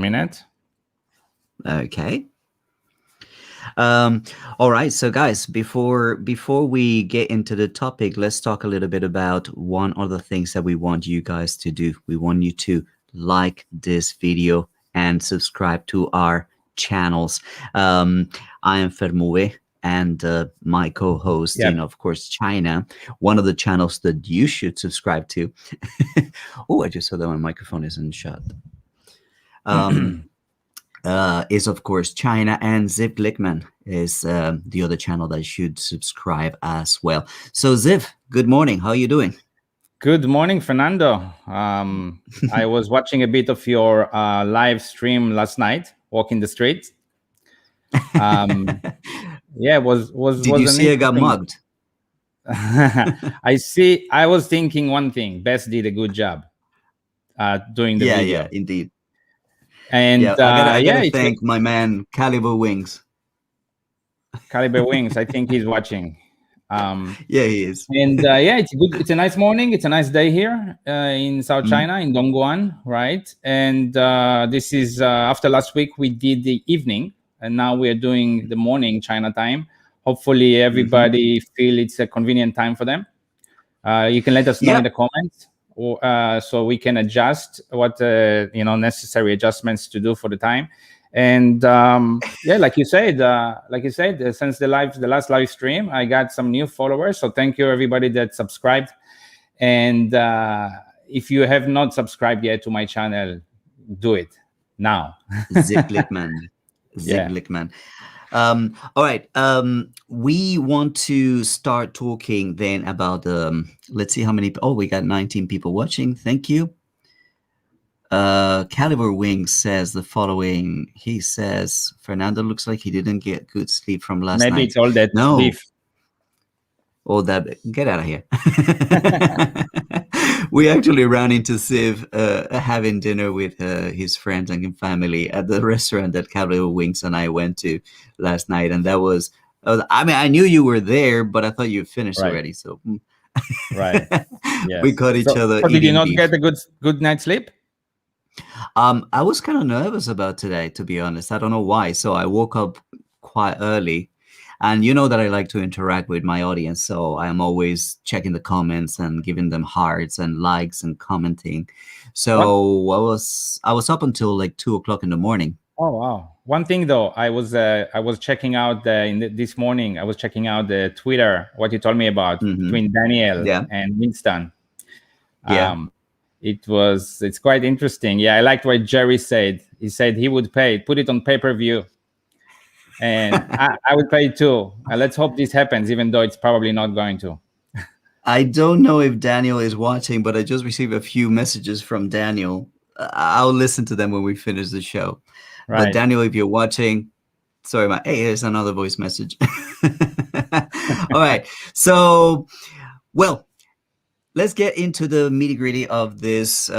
minute. Okay. All right. So, guys, before we get into the topic, let's talk a little bit about one of the things that we want you guys to do. We want you to like this video and subscribe to our channels. I am Fermue, and my co-host in, of course, China. One of the channels that you should subscribe to. Oh, I just saw that my microphone isn't shut. Is of course China, and Ziv Glickman is the other channel that should subscribe as well. So Ziv, good morning. How are you doing? Good morning, Fernando. I was watching a bit of your live stream last night, walking the streets. Yeah, was Did you see I got mugged? I was thinking one thing. Bess did a good job doing the video. Yeah, indeed. And I gotta thank my man Caliber Wings. Caliber Wings, I think he's watching. Yeah, he is. And yeah, it's good. It's a nice morning. It's a nice day here in South China, in Dongguan, right? And this is after last week we did the evening, and now we are doing the morning China time. Hopefully, everybody feel it's a convenient time for them. You can let us know in the comments. So we can adjust what necessary adjustments to do for the time, and yeah, like you said, since the last live stream, I got some new followers. So thank you everybody that subscribed, and if you have not subscribed yet to my channel, do it now. Ziv Glickman. Ziv Glickman. All right. We want to start talking then about let's see how many. Oh, we got 19 people watching. Thank you. Caliber Wing says the following. He says Fernando looks like he didn't get good sleep from last night. Maybe it's all that beef. All that. Get out of here. We actually ran into Ziv having dinner with his friends and family at the restaurant that Caliber Wings and I went to last night, and that was. I mean, I knew you were there, but I thought you finished already. So, right, yes. We caught each other. So did you not get a good night's sleep? I was kind of nervous about today, to be honest. I don't know why. So I woke up quite early. And you know that I like to interact with my audience, so I am always checking the comments and giving them hearts and likes and commenting. So I was up until like 2 o'clock in the morning. Oh wow! One thing though, I was checking out this morning. I was checking out the Twitter. What you told me about between Daniel and Winston. It's quite interesting. Yeah, I liked what Jerry said. He said he would put it on pay-per-view. And I would pay too. Let's hope this happens, even though it's probably not going to. I don't know if Daniel is watching, but I just received a few messages from Daniel. I'll listen to them when we finish the show. Right. But Daniel, if you're watching, sorry, hey, here's another voice message. All right. So, well, let's get into the nitty-gritty of this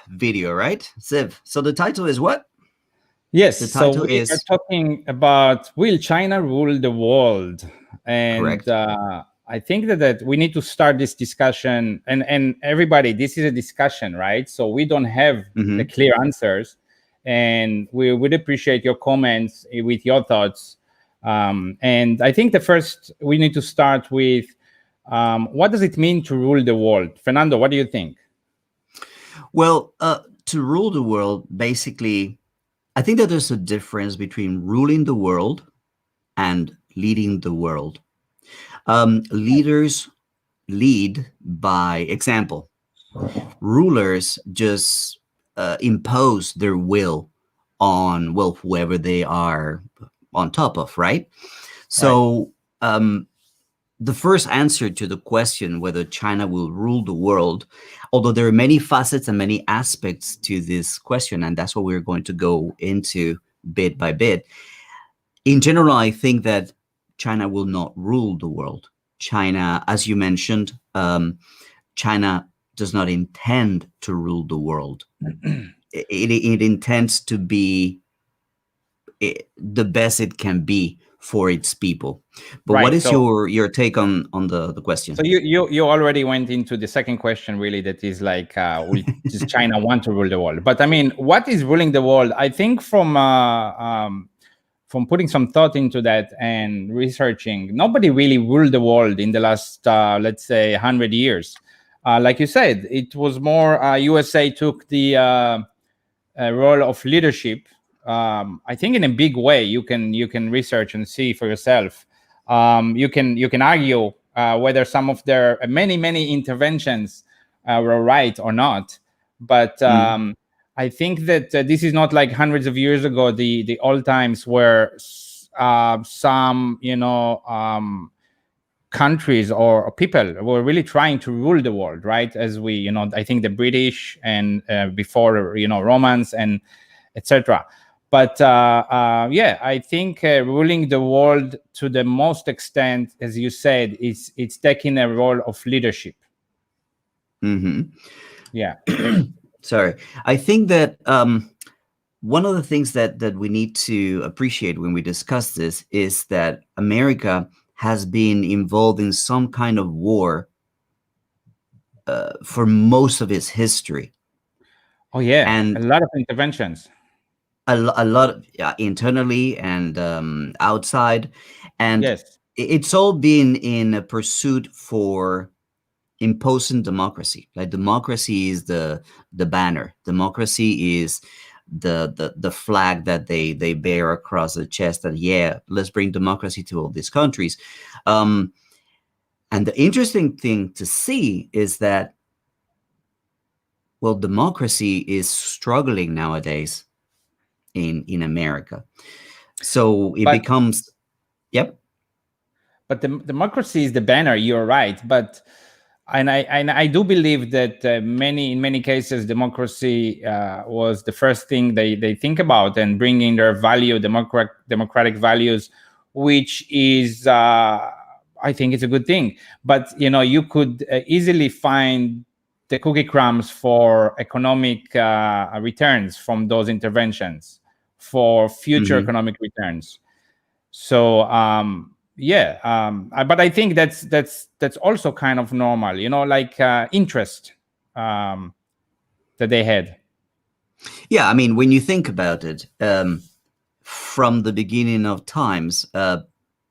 video, right? Ziv, so the title is what? Yes, so we are talking about will China rule the world? And I think that we need to start this discussion. And everybody, this is a discussion, right? So we don't have the clear answers. And we would appreciate your comments with your thoughts. And I think we need to start with what does it mean to rule the world? Fernando, what do you think? Well, to rule the world, basically, I think that there's a difference between ruling the world and leading the world. Leaders lead by example. Rulers just impose their will on, well, whoever they are on top of, right? So the first answer to the question whether China will rule the world, although there are many facets and many aspects to this question, and that's what we're going to go into bit by bit. In general, I think that China will not rule the world. China, as you mentioned, China does not intend to rule the world. It intends to be the best it can be for its people. But what Right. is your take on the question? So you already went into the second question, really, that is like, does China want to rule the world? But I mean, what is ruling the world? I think from putting some thought into that and researching, nobody really ruled the world in the last, let's say, 100 years. Like you said, it was more USA took the role of leadership. I think in a big way. You can research and see for yourself. You can argue whether some of their many interventions were right or not, but Mm, I think that this is not like hundreds of years ago, the old times where some countries or people were really trying to rule the world, right? As we, I think the British and before, Romans and etc. But yeah, I think ruling the world to the most extent, as you said, is it's taking a role of leadership. hmm Yeah. Sorry, I think that one of the things that we need to appreciate when we discuss this is that America has been involved in some kind of war for most of its history, Oh yeah, a and lot of interventions. a lot internally and outside, and Yes. it's all been in a pursuit for imposing democracy. Like democracy is the banner. Democracy is the flag that they bear across the chest. That yeah, let's bring democracy to all these countries. Um, and the interesting thing to see is that well, democracy is struggling nowadays in America. So it But becomes yep. the democracy is the banner. You're right, but and I do believe that in many cases democracy was the first thing they think about, and bringing their democratic values, which is I think it's a good thing. But you could easily find the cookie crumbs for economic returns from those interventions, for future hmm economic returns. So yeah, but I think that's also kind of normal, like interest um, that they had. Yeah, I mean, when you think about it, from the beginning of times,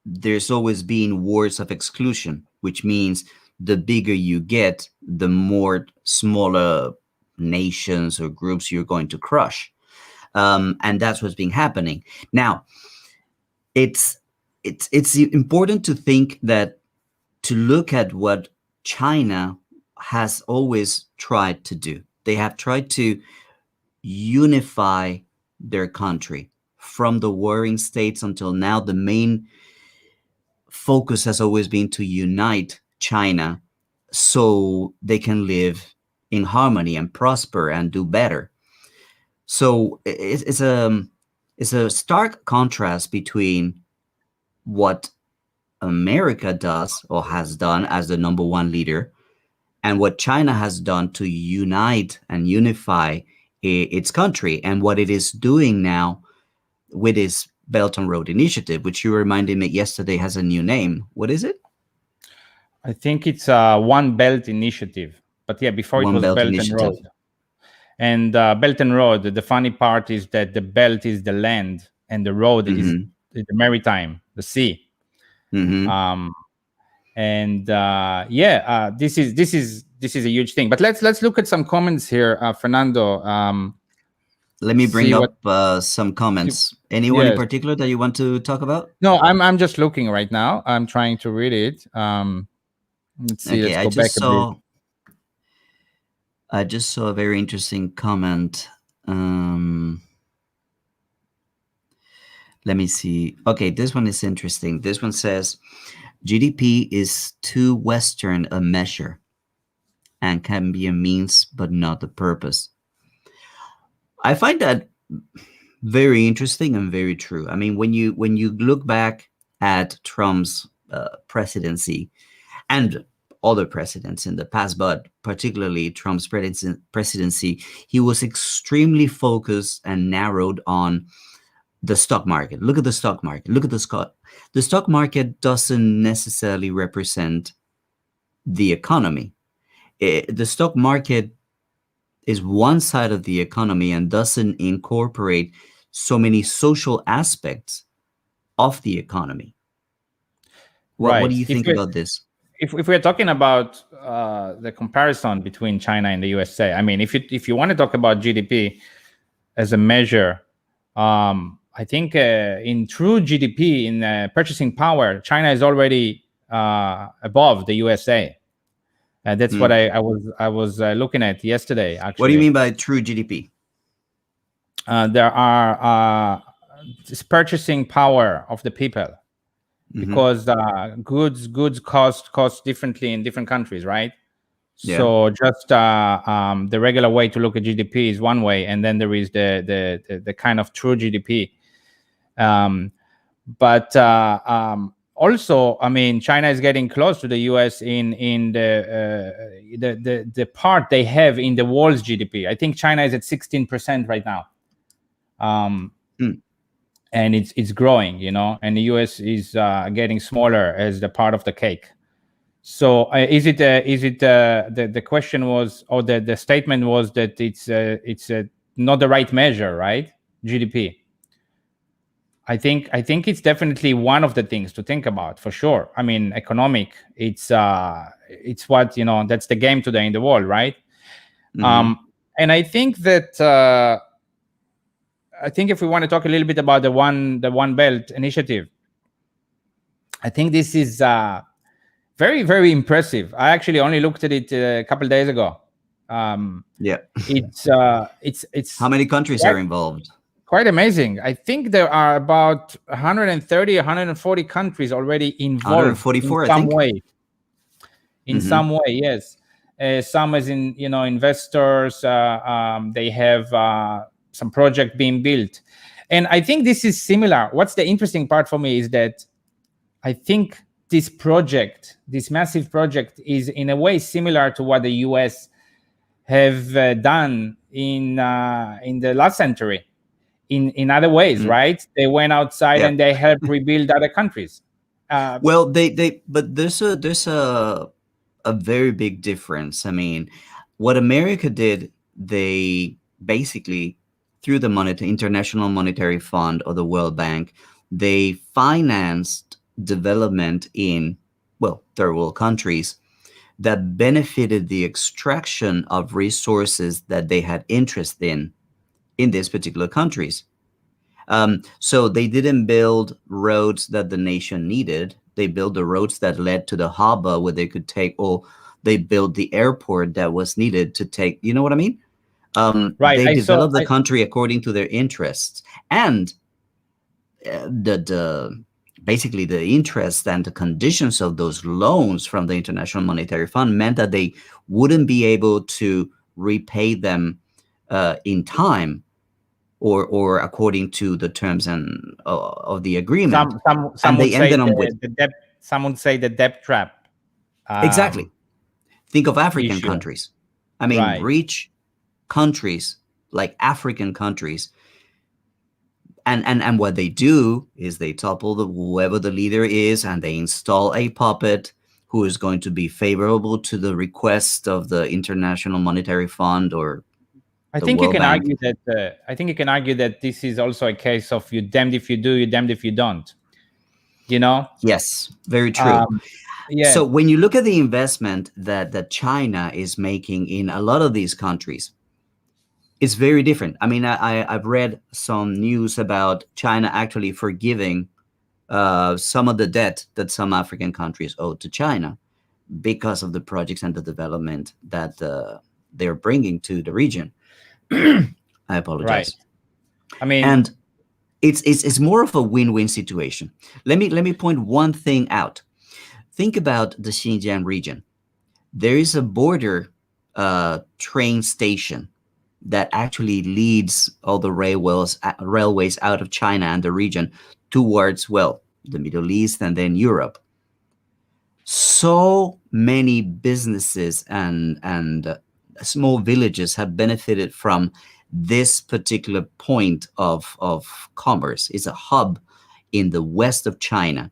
there's always been wars of exclusion, which means the bigger you get, the more smaller nations or groups you're going to crush. And that's what's been happening. Now, it's it's important to think that to look at what China has always tried to do. They have tried to unify their country from the warring states until now. The main focus has always been to unite China so they can live in harmony and prosper and do better. So it's a stark contrast between what America does or has done as the number one leader and what China has done to unite and unify its country, and what it is doing now with its Belt and Road Initiative, which you reminded me yesterday has a new name. What is it? I think it's One Belt Initiative, but yeah, before it One was Belt Belt and Initiative. Road. And Belt and Road, the funny part is that the belt is the land and the road is hmm the maritime, the sea. hmm um, and yeah, this is a huge thing. But let's look at some comments here, Fernando. Let me bring See what up some see, comments. Anyone in yes. particular that you want to talk about? No, I'm just looking right now. I'm trying to read it. Let's see. Okay, Let's go back a bit. I just saw a very interesting comment. Um, let me see. Okay, this one is interesting. This one says GDP is too Western a measure and can be a means but not a purpose. I find that very interesting and very true. I mean, when you look back at Trump's presidency and other presidents in the past, but particularly Trump's presidency, he was extremely focused and narrowed on the stock market. Look at the stock market. Look at the stock. The stock market doesn't necessarily represent the economy. The stock market is one side of the economy and doesn't incorporate so many social aspects of the economy. What do Right. you think about this? If we're talking about the comparison between China and the USA, I mean, if you want to talk about GDP as a measure, I think in true GDP, in purchasing power, China is already above the USA. That's what Hmm. I was looking at yesterday. What do you Actually, mean by true GDP? there are this purchasing power of the people, Hmm. because goods cost differently in different countries, right? Yeah. So just the regular way to look at GDP is one way, and then there is the kind of true GDP. Um, but also, I mean, China is getting close to the US in the part they have in the world's GDP. I think China is at 16% right now. Hmm. And it's growing, and the US is getting smaller as the part of the cake. So is it the question was, or the statement was, that it's not the right measure, right? GDP. I think it's definitely one of the things to think about, for sure. I mean, economic, it's what, that's the game today in the world, right? Hmm. um and I think if we want to talk a little bit about the One Belt initiative, I think this is very, very impressive. I actually only looked at it a couple of days ago. Um, Yeah. it's How many countries quite, are involved? quite amazing. I think there are about 130, 140 countries already involved in 144, I some think. way. In Hmm. some way, yes. Some as in, investors. They have some project being built, and I think this is similar. What's the interesting part for me is that I think this massive project, is in a way similar to what the US have done in the last century, in other ways, right? They went outside Yeah. and they helped rebuild other countries. Uh, Well, but there's a very big difference. I mean, what America did, they basically, through the International Monetary Fund or the World Bank, they financed development in, well, third world countries that benefited the extraction of resources that they had interest in these particular countries. So they didn't build roads that the nation needed. They built the roads that led to the harbor where they could take, or they built the airport that was needed to take. You know what I mean? right. They I saw. developed the country according to their interests, and the basically the interest and the conditions of those loans from the International Monetary Fund meant that they wouldn't be able to repay them in time, or according to the terms and of the agreement, Some and would they say ended on with the debt. Some would say the debt trap exactly. Think of African issue. countries. I mean, Right. rich countries like African countries, and what they do is they topple whoever the leader is, and they install a puppet who is going to be favorable to the request of the International Monetary Fund or I the think you World can Bank. argue that. I think you can argue that this is also a case of you damned if you do, you damned if you don't. You know. Yes, very true. Um, yeah. So when you look at the investment that China is making in a lot of these countries, it's very different. I mean, I've read some news about China actually forgiving some of the debt that some African countries owe to China because of the projects and the development that they're bringing to the region. I Right. apologize. I mean, And it's more of a win-win situation. Let me point one thing out. Think about the Xinjiang region. There is a border train station that actually leads all the railways out of China and the region towards, well, the Middle East and then Europe. So many businesses and small villages have benefited from this particular point of commerce is a hub in the west of China,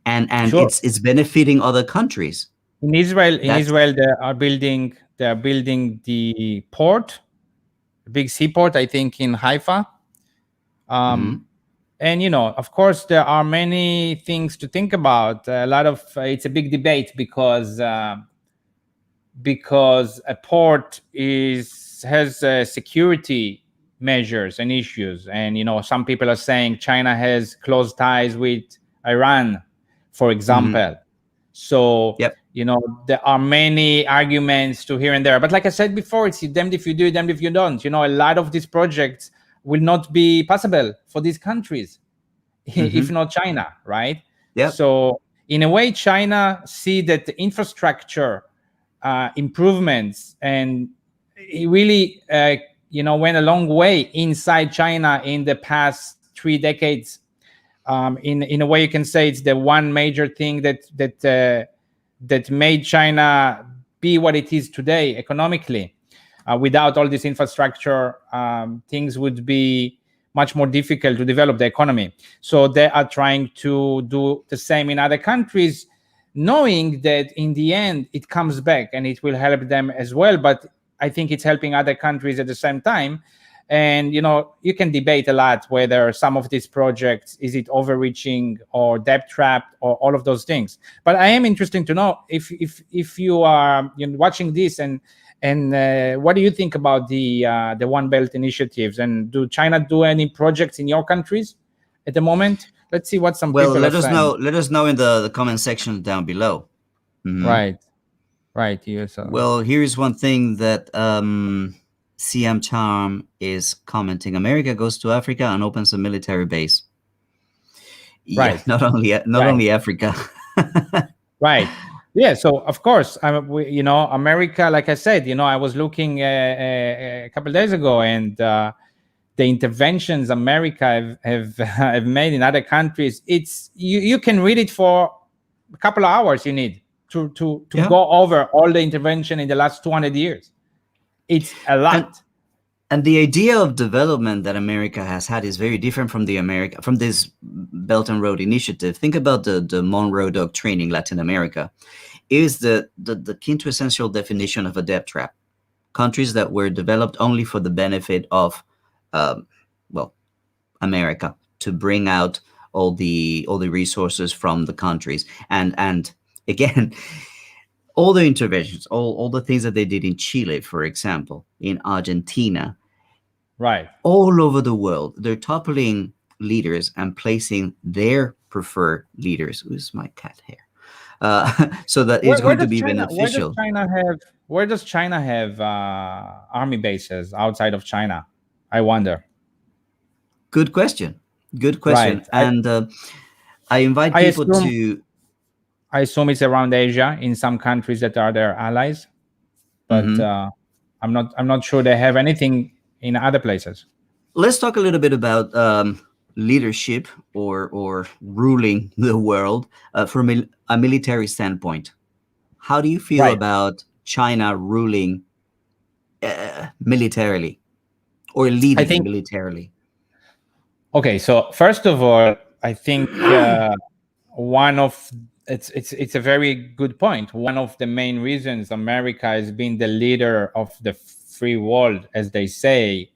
and Sure. it's benefiting other countries. In That's Israel, they are building the port, the big seaport, I think, in Haifa. mhm, And of course, there are many things to think about. A lot of it's a big debate because a port is has security measures and issues, and some people are saying China has close ties with Iran, for mhm, example. So yep, there are many arguments to here and there, but like I said before, it's damned if you do, damned if you don't. A lot of these projects will not be possible for these countries if mhm, not China, right? yep, So in a way, China see that the infrastructure improvements, and it really went a long way inside China in the past 3 decades. In a way, you can say it's the one major thing that made China be what it is today economically. Without all this infrastructure, things would be much more difficult to develop the economy. So they are trying to do the same in other countries, knowing that in the end it comes back and it will help them as well. But I think it's helping other countries at the same time. And you can debate a lot whether some of these projects, is it overreaching or debt trapped or all of those things. But I am interested to know if you are watching this, and what do you think about the One Belt initiatives, and do China do any projects in your countries at the moment? Let's see what some well, people are saying. let us know in the comment section down below. Mhm. Right, right. You so Well, here's one thing that CM Charm is commenting: America goes to Africa and opens a military base. Yeah, right, right. not only Africa. Right. Yeah. So of course, America. Like I said, I was looking a couple of days ago, and the interventions America have have made in other countries. It's you can read it for a couple of hours. You need to Yeah, go over all the intervention in the last 200 years. It's a and lot. and the idea of development that America has had is very different from this Belt and Road Initiative. Think about the Monroe Doctrine in Latin America. It is the quintessential definition of a debt trap. Countries that were developed only for the benefit of, um, well, America, to bring out all the resources from the countries, and again, all the interventions, all the things that they did in Chile, for example, in Argentina, Right. all over the world, they're toppling leaders and placing their preferred leaders. Who's my cat hair? So that it's Where going to does be China? Where does beneficial. China have? Where does China have army bases outside of China? I wonder. Good question. Good Right. question. And I invite I people assume to. I assume it's around Asia in some countries that are their allies, but Mhm. I'm not sure they have anything in other places. Let's talk a little bit about leadership or ruling the world from a military standpoint. How do you feel Right. about China ruling militarily or I leading think. militarily? Okay. So first of all, I think one of it's a very good point. One of the main reasons America has been the leader of the free world, as they say,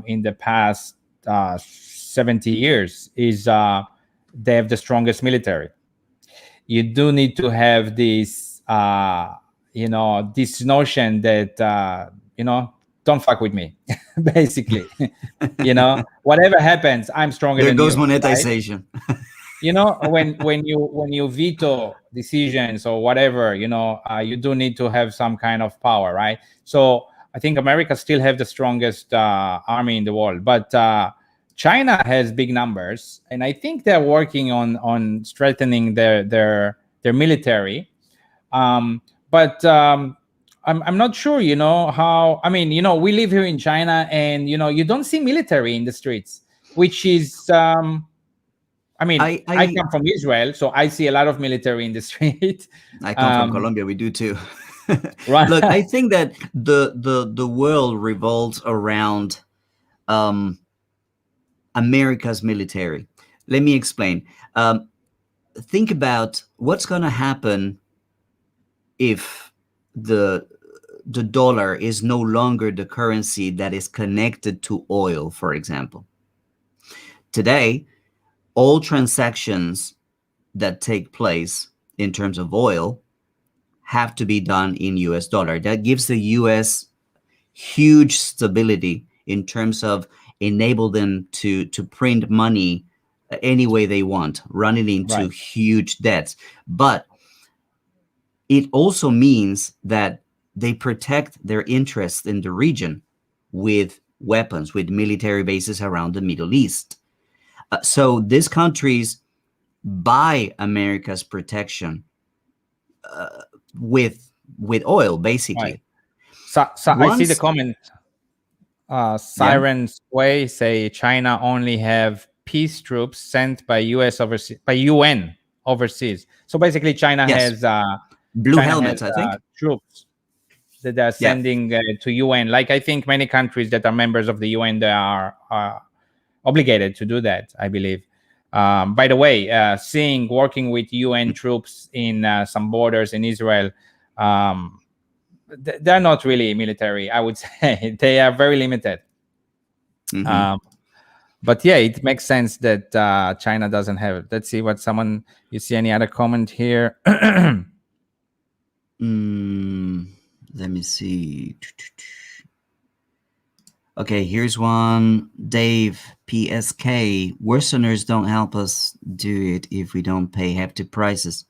in the past 70 years, is they have the strongest military. You do need to have this notion that don't fuck with me, basically. Whatever happens, I'm stronger There than goes you, right? monetization. When you veto decisions or whatever, you do need to have some kind of power, right? So I think America still have the strongest army in the world, but China has big numbers, and I think they're working on strengthening their military. But I'm not sure, how. I mean, we live here in China, and you don't see military in the streets, which is I mean, I I I come from Israel, so I see a lot of military in the street. I come from Um, Colombia. We do too. Right. Look, I think that the world revolves around um, America's military. Let me explain. Think about what's going to happen if the the dollar is no longer the currency that is connected to oil, for example. Today, all transactions that take place in terms of oil have to be done in US dollar. That gives the US huge stability in terms of enable them to print money any way they want, running into Right. huge debts. But it also means that they protect their interests in the region with weapons, with military bases around the Middle East. So these countries buy America's protection with oil, Right. basically. So I see the Once, comment. yeah, Sirens Way say China only have peace troops sent by U.S. overseas by UN overseas. So basically, yes, blue China has helmets, I think. troops that they're Yeah. sending to UN. Like I think many countries that are members of the UN, they are obligated to do that. I believe. By the way, seeing working with UN troops in some borders in Israel, um, they're not really military. I would say they are very limited. Hmm. Um, but yeah, it makes sense that China doesn't have it. Let's see what someone. You see any other comment here? Mm, let me see. Okay, here's one. Dave PSK. Westerners don't help us do it if we don't pay hefty prices.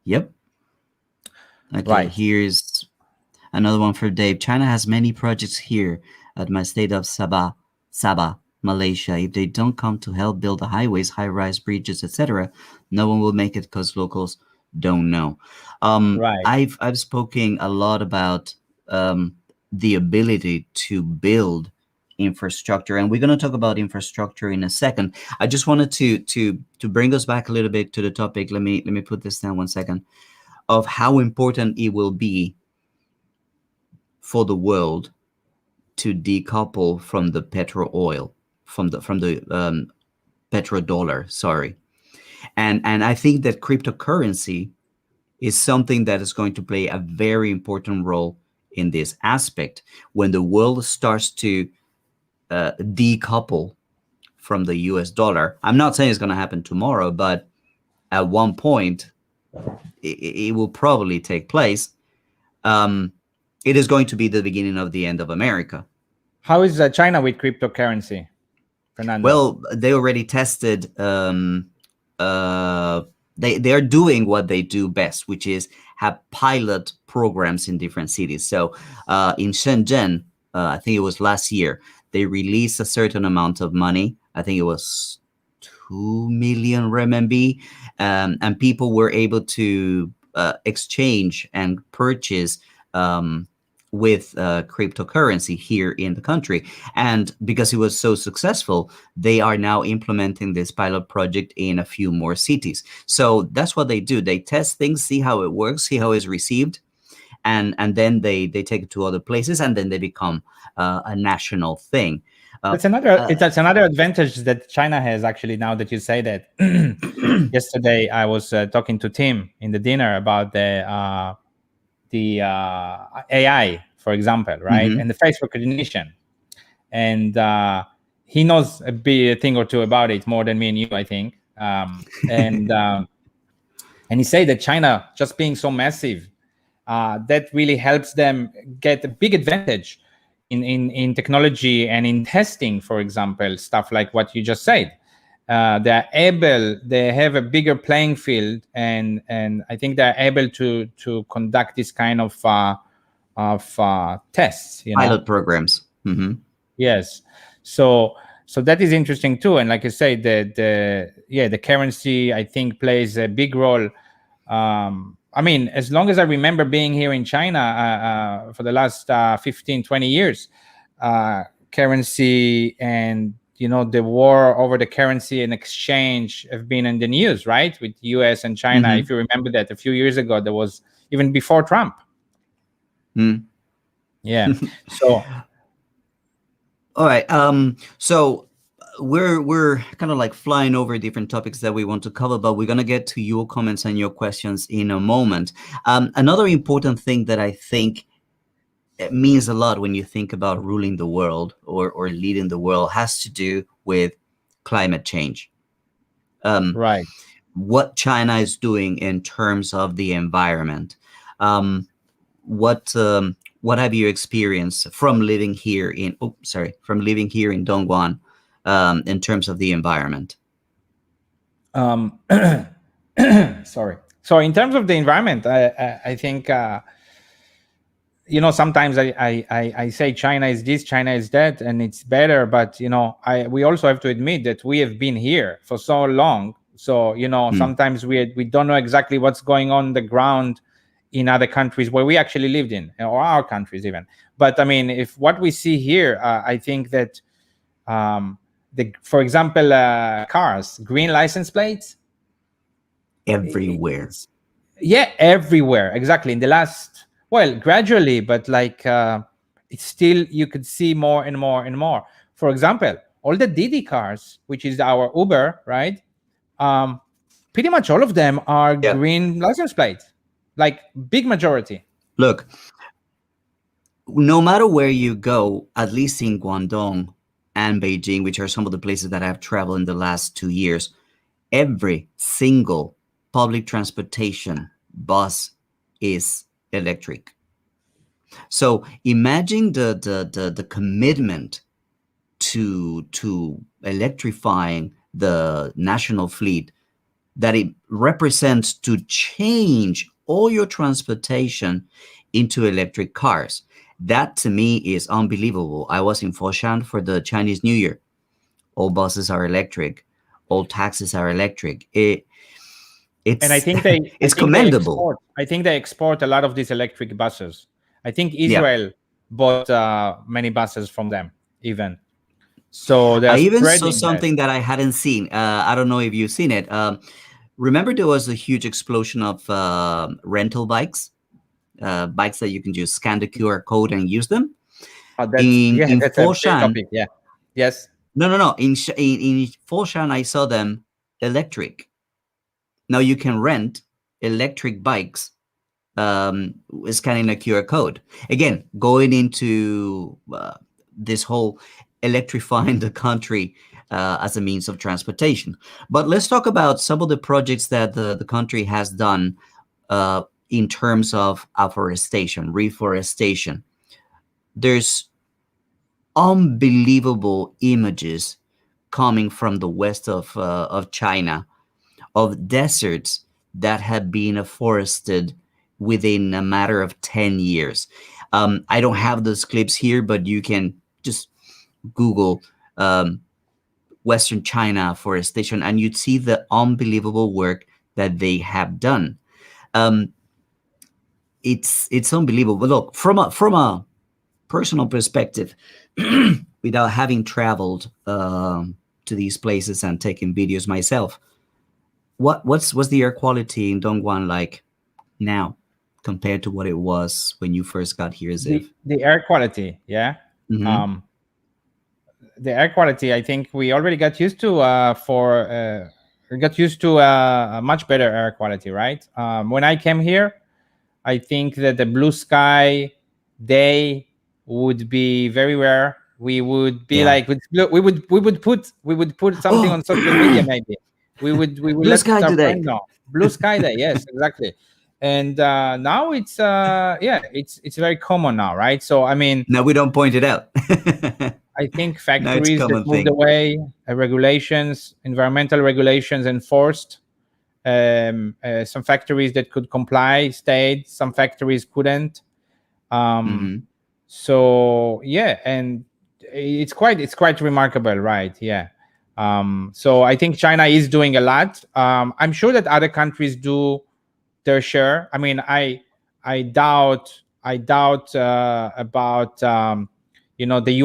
Yep. Okay, Right. here's another one for Dave. China has many projects here at my state of Sabah, Malaysia. If they don't come to help build the highways, high-rise bridges, etc., no one will make it because locals don't know. Right. I've spoken a lot about the ability to build infrastructure, and we're going to talk about infrastructure in a second. I just wanted to bring us back a little bit to the topic. Let me put this down 1 second, of how important it will be for the world to decouple from the oil, from the petrodollar. Sorry, and I think that cryptocurrency is something that is going to play a very important role in this aspect when the world starts to decouple from the US dollar. I'm not saying it's going to happen tomorrow, but at one point it will probably take place. Um, it is going to be the beginning of the end of America. How is China with cryptocurrency, Fernando? Well, they already tested. They are doing what they do best, which is have pilot programs in different cities. So in Shenzhen, I think it was last year, they released a certain amount of money. I think it was 2 million RMB, and people were able to exchange and purchase with cryptocurrency here in the country. And because it was so successful, they are now implementing this pilot project in a few more cities. So that's what they do. They test things, see how it works, see how it's received, and then they take it to other places, and then they become a national thing. That's another advantage that China has actually. Now that you say that, yesterday I was talking to Tim in the dinner about the AI, for example, right, Mhm. and the face recognition, and he knows a thing or two about it more than me and you, I think. And he said that China, just being so massive, that really helps them get a big advantage in technology and in testing, for example, stuff like what you just said. They have a bigger playing field, and I think they're able to conduct this kind of tests. Pilot programs. Mhm. Yes. So that is interesting too. And like I say, the currency I think plays a big role. I mean, as long as I remember being here in China for the last 15, 20 years, currency and the war over the currency and exchange have been in the news, right? With US and China. If Mhm. you remember that a few years ago, there was even before Trump. Hmm. Yeah. So All right. So we're kind of like flying over different topics that we want to cover, but we're gonna get to your comments and your questions in a moment. Another important thing that I think it means a lot when you think about ruling the world or leading the world has to do with climate change. right. What China is doing in terms of the environment. Um, what have you experienced from living here in from living here in Dongguan in terms of the environment? Um, sorry. So in terms of the environment, I think sometimes I say China is this, China is that, and it's better. But we also have to admit that we have been here for so long. So Hmm. sometimes we don't know exactly what's going on the ground in other countries where we actually lived in, or our countries even. But I mean, if what we see here, I think that for example, cars, green license plates, Everywhere. it's yeah, everywhere, exactly. In the last, well, gradually, but like it's still, you could see more and more and more. For example, all the Didi cars, which is our Uber, right? um Pretty much all of them are Yeah. green license plates, like big majority. Look, no matter where you go, at least in Guangdong and Beijing, which are some of the places that I've traveled in the last 2 years, every single public transportation bus is electric. So imagine the commitment to electrifying the national fleet that it represents to change all your transportation into electric cars. That to me is unbelievable. I was in Foshan for the Chinese New Year. All buses are electric. All taxis are electric. And I It's think they I it's think they commendable. export I think they export a lot of these electric buses. I think Yeah. Israel bought many buses from them even. So they're I even saw spreading that. something that I hadn't seen. I don't know if you've seen it. Remember, there was a huge explosion of rental bikes, bikes that you can just scan the QR code and use them. That's In yeah, in that's a big Foshan, topic. Yeah. Yes. no, no, no. In Foshan, I saw them electric. Now you can rent electric bikes, scanning a QR code. Again, going into this whole electrifying the country as a means of transportation. But let's talk about some of the projects that the country has done in terms of afforestation, reforestation. There's unbelievable images coming from the west of China of deserts that have been afforested within a matter of 10 years. I don't have those clips here, but you can just Google Western China afforestation and you'd see the unbelievable work that they have done. Um, it's unbelievable. But look, from a personal perspective, without having traveled to these places and taken videos myself, what's the air quality in Dongguan like now compared to what it was when you first got here, Ziv? The air quality, yeah. Mm-hmm. um the air quality, I think we already got used to we got used to a much better air quality, right? When I came here, I think that the blue sky day would be very rare. We would be Yeah. like, we would put something Oh, on social media, maybe. We would blue let sky our today. friend know. Blue sky day, yes, exactly. And now it's yeah, it's very common now, right? So I mean, Now we don't point it out. I think Now it's a factories that common moved thing. away, regulations, environmental regulations enforced. Some factories that could comply stayed, some factories couldn't. um, Mm-hmm. so yeah, and it's quite remarkable, right? Yeah. So I think China is doing a lot. I'm sure that other countries do their share. I mean, I doubt about the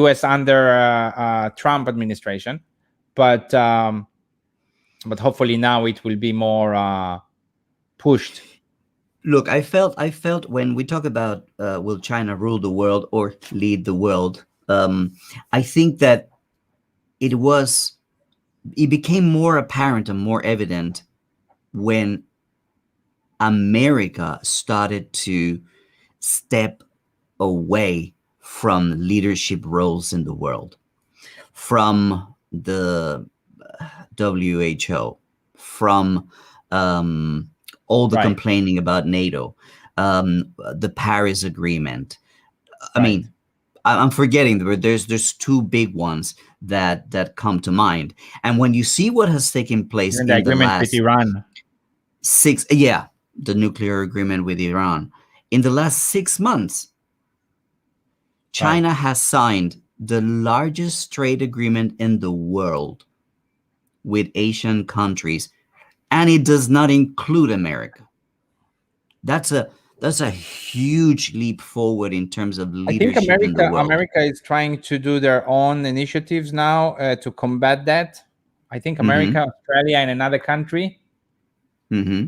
US under Trump administration, but hopefully now it will be more pushed. Look, I felt when we talk about will China rule the world or lead the world, I think that it was it became more apparent and more evident when America started to step away from leadership roles in the world, from the WHO, from um, all the Right, complaining about NATO, the Paris Agreement. I right. mean, I'm forgetting, but there's two big ones that come to mind. And when you see what has taken place Even the in the agreement with last Iran. yeah, the nuclear agreement with Iran, in the last 6 months, Right. China has signed the largest trade agreement in the world with Asian countries, and it does not include America. That's a that's a huge leap forward in terms of I think leadership in the world. America is trying to do their own initiatives now to combat that. I think America, Hmm. Australia, and another country. Hmm.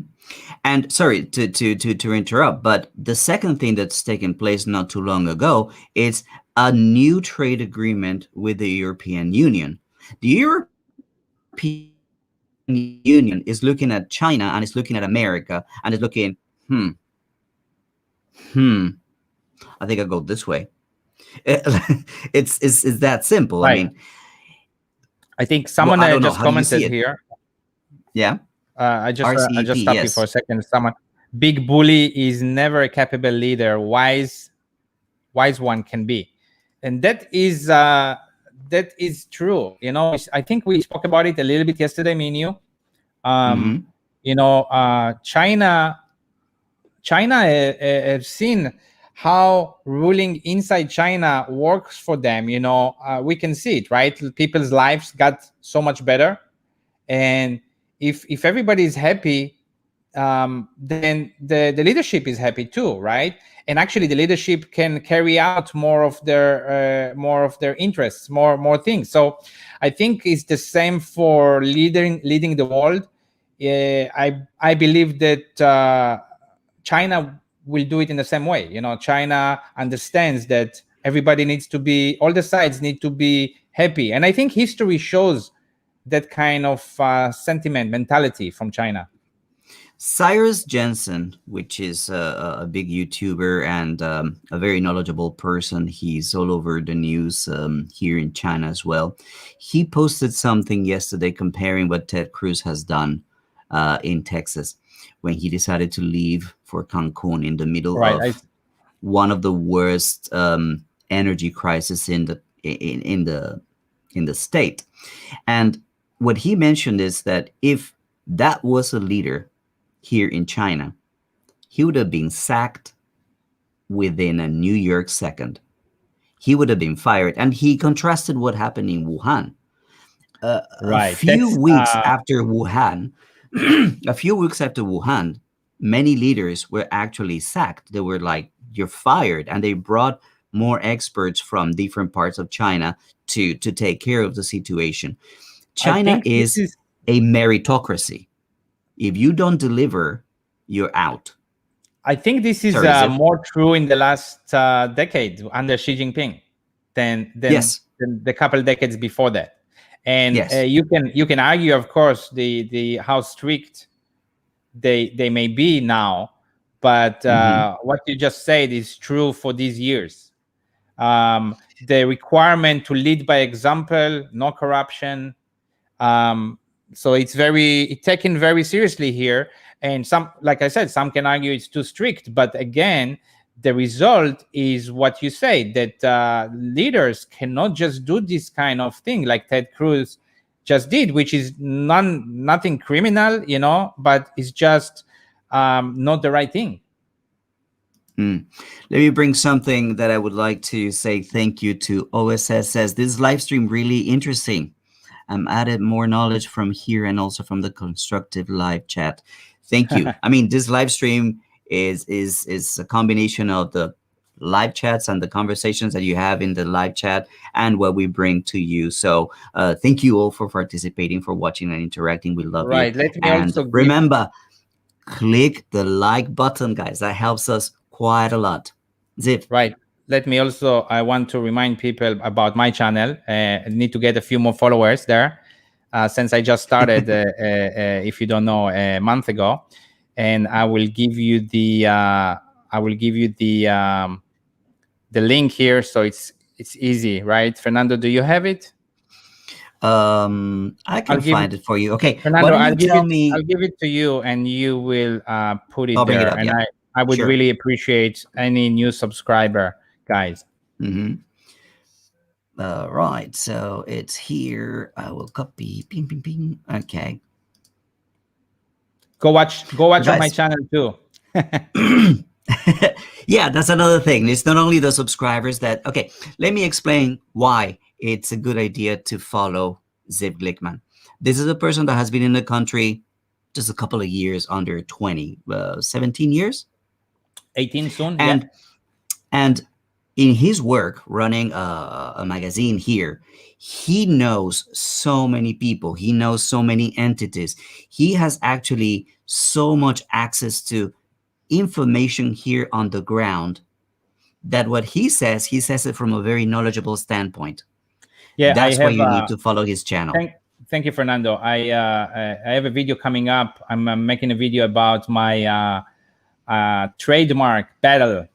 And sorry to interrupt, but the second thing that's taken place not too long ago is a new trade agreement with the European Union. The European Union is looking at China and is looking at America and is looking, hmm, hmm. I think I'll go this way. It's that simple. I mean, Right. I think well, I someone don't know. How just do you see commented it? here. Yeah, I RCEP. just stop you for Yes. a second. Someone, big bully is never a capable leader. Wise one can be, and that is true. You know, I think we spoke about it a little bit yesterday, me and you. Um, Mm-hmm. China have seen how ruling inside China works for them. We can see it, right? People's lives got so much better, and if everybody is happy, then the leadership is happy too, right? And actually, the leadership can carry out more of their interests, more things. So, I think it's the same for leading the world. I believe that China will do it in the same way. China understands that everybody needs to be, all the sides need to be happy, and I think history shows that kind of sentiment mentality from China. Cyrus Jensen, which is a big YouTuber and a very knowledgeable person, he's all over the news here in China as well. He posted something yesterday comparing what Ted Cruz has done in Texas when he decided to leave for Cancun in the middle Right. I of one of the worst energy crisis in the state. And what he mentioned is that if that was a leader here in China, he would have been sacked within a New York second. He would have been fired. And he contrasted what happened in Wuhan. A Right. few That's weeks after Wuhan, a few weeks after Wuhan, many leaders were actually sacked. They were like, "You're fired," and they brought more experts from different parts of China to take care of the situation. I China think this is is a meritocracy. If you don't deliver, you're out. I think this is Sorry, Ziv. more true in the last decade under Xi Jinping than than, Yes, than the couple decades before that. And yes. you can argue, of course, the how strict they may be now, but Hmm. what you just said is true for these years. The requirement to lead by example, no corruption. um, so it's taken very seriously here, and some, like I said, some can argue it's too strict, but again, the result is what you say, that leaders cannot just do this kind of thing like Ted Cruz just did, which is nothing criminal, but it's just not the right thing. Mm. Let me bring something that I would like to say thank you to. OSS says this live stream really interesting. I'm added more knowledge from here and also from the constructive live chat. Thank you. I mean, this live stream is a combination of the live chats and the conversations that you have in the live chat and what we bring to you. So thank you all for participating, for watching and interacting. We love you. Right, let me And also give. remember, click the like button, guys. That helps us quite a lot. Ziv. Right. Let me also, I want to remind people about my channel. I need to get a few more followers there since I just started, if you don't know, a month ago. And I will give you the link here. So it's easy, right? Fernando, do you have it? I I'll can give find it for you. Okay, why Fernando, don't you tell me? I'll give it to you, and you will put it I'll bring it there. up. And Yeah, I would sure. really appreciate any new subscriber, guys. Mm-hmm. Right, so it's here. I will copy. Ping, ping, ping. Okay. Go watch So on my guys, channel too. yeah, that's another thing. It's not only the subscribers that. Okay, let me explain why it's a good idea to follow Ziv Glickman. This is a person that has been in the country just a couple of years, under 20, 17 years. 18 soon, yeah. And in his work running a magazine here, he knows so many people, he knows so many entities, he has actually so much access to information here on the ground, that what he says it from a very knowledgeable standpoint. Yeah, I That's why have. you need to follow his channel. Thank you, Fernando. I have a video coming up. I'm making a video about my trademark battle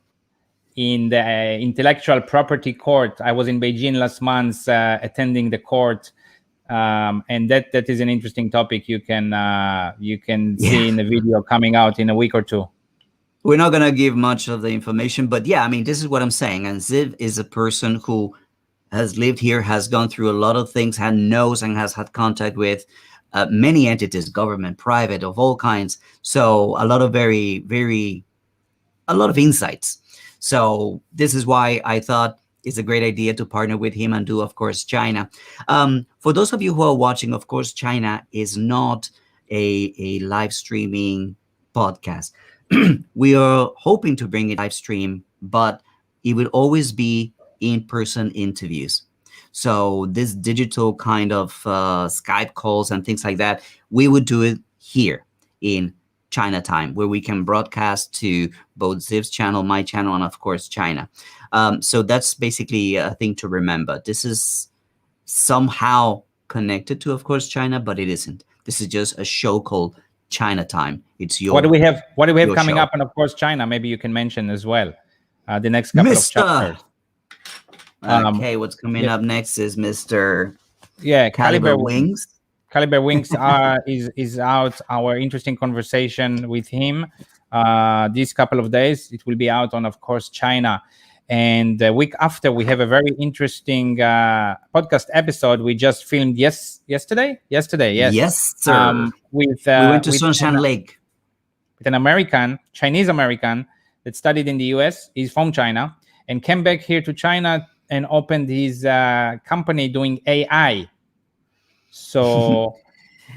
in the intellectual property court. I was in Beijing last month attending the court, and that is an interesting topic. You can Yeah, see in the video coming out in a week or two. we're not going to give much of the information, but yeah, I mean, this is what I'm saying. And Ziv is a person who has lived here, has gone through a lot of things, and knows and has had contact with many entities, government, private, of all kinds. So a lot of a lot of insights. So this is why I thought it's a great idea to partner with him and do, of course, China. For those of you who are watching, of course, China is not a live streaming podcast. We are hoping to bring it live stream, but it will always be in-person interviews. So this digital kind of Skype calls and things like that, we would do it here in China time, where we can broadcast to both Ziv's channel, my channel, and of course China. So that's basically a thing to remember. This is somehow connected to, of course, China, but it isn't. This is just a show called China Time. It's your What do we have coming show. up? And of course, China. Maybe you can mention as well the next couple of Mister. chapters. Okay, what's coming yeah. up next is Mr. Yeah, Caliber Wings. Caliber Wings is out. Our interesting conversation with him these couple of days. It will be out on, of course, China. And the week after, we have a very interesting podcast episode we just filmed yesterday. Yes, Yes, sir. We went to Sunshine Lake with an Chinese American that studied in the US. He's from China and came back here to China and opened his company doing AI. So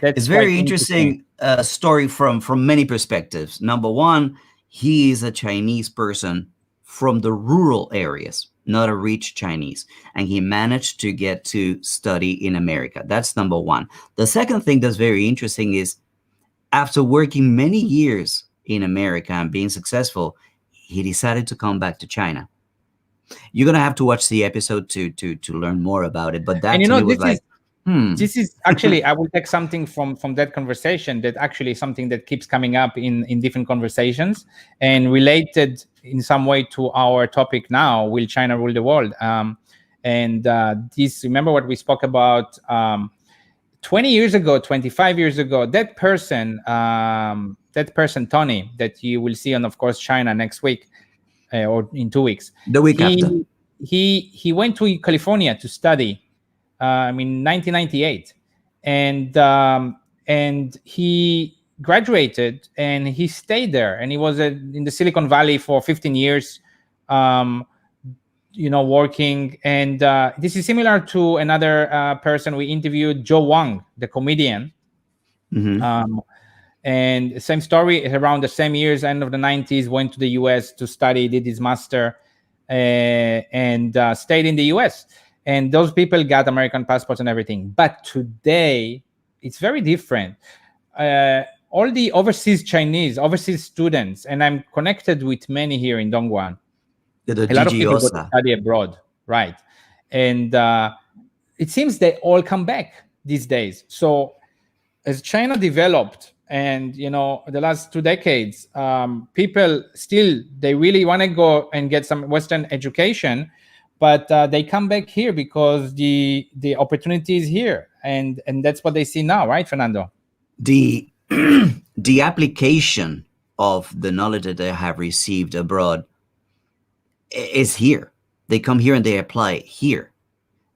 that's it's very interesting story from many perspectives. Number one, he is a Chinese person from the rural areas, not a rich Chinese, and he managed to get to study in America. That's number one. The second thing that's very interesting is, after working many years in America and being successful, he decided to come back to China. You're gonna have to watch the episode to learn more about it. But that to me was like, this is actually, I will take something from that conversation that actually something that keeps coming up in different conversations and related in some way to our topic now. Will China rule the world? And this, remember what we spoke about 20 years ago, 25 years ago, that person, Tony, that you will see on, of course, China next week or in 2 weeks. The week after. He went to California to study in 1998, and he graduated and he stayed there, and he was in the Silicon Valley for 15 years, working. And this is similar to another person we interviewed, Joe Wang, the comedian. Mm-hmm. And same story, around the same years, end of the 90s, went to the US to study, did his master, and stayed in the US. And those people got American passports and everything. But today, it's very different. all the overseas Chinese, overseas students, and I'm connected with many here in Dongguan. The A lot of people go to GGOSA. study abroad, right? And it seems they all come back these days. So as China developed, and the last 2 decades, people still they really want to go and get some Western education, but they come back here because the opportunity is here, and that's what they see now, right, Fernando? The the application of the knowledge that they have received abroad is here. They come here and they apply it here.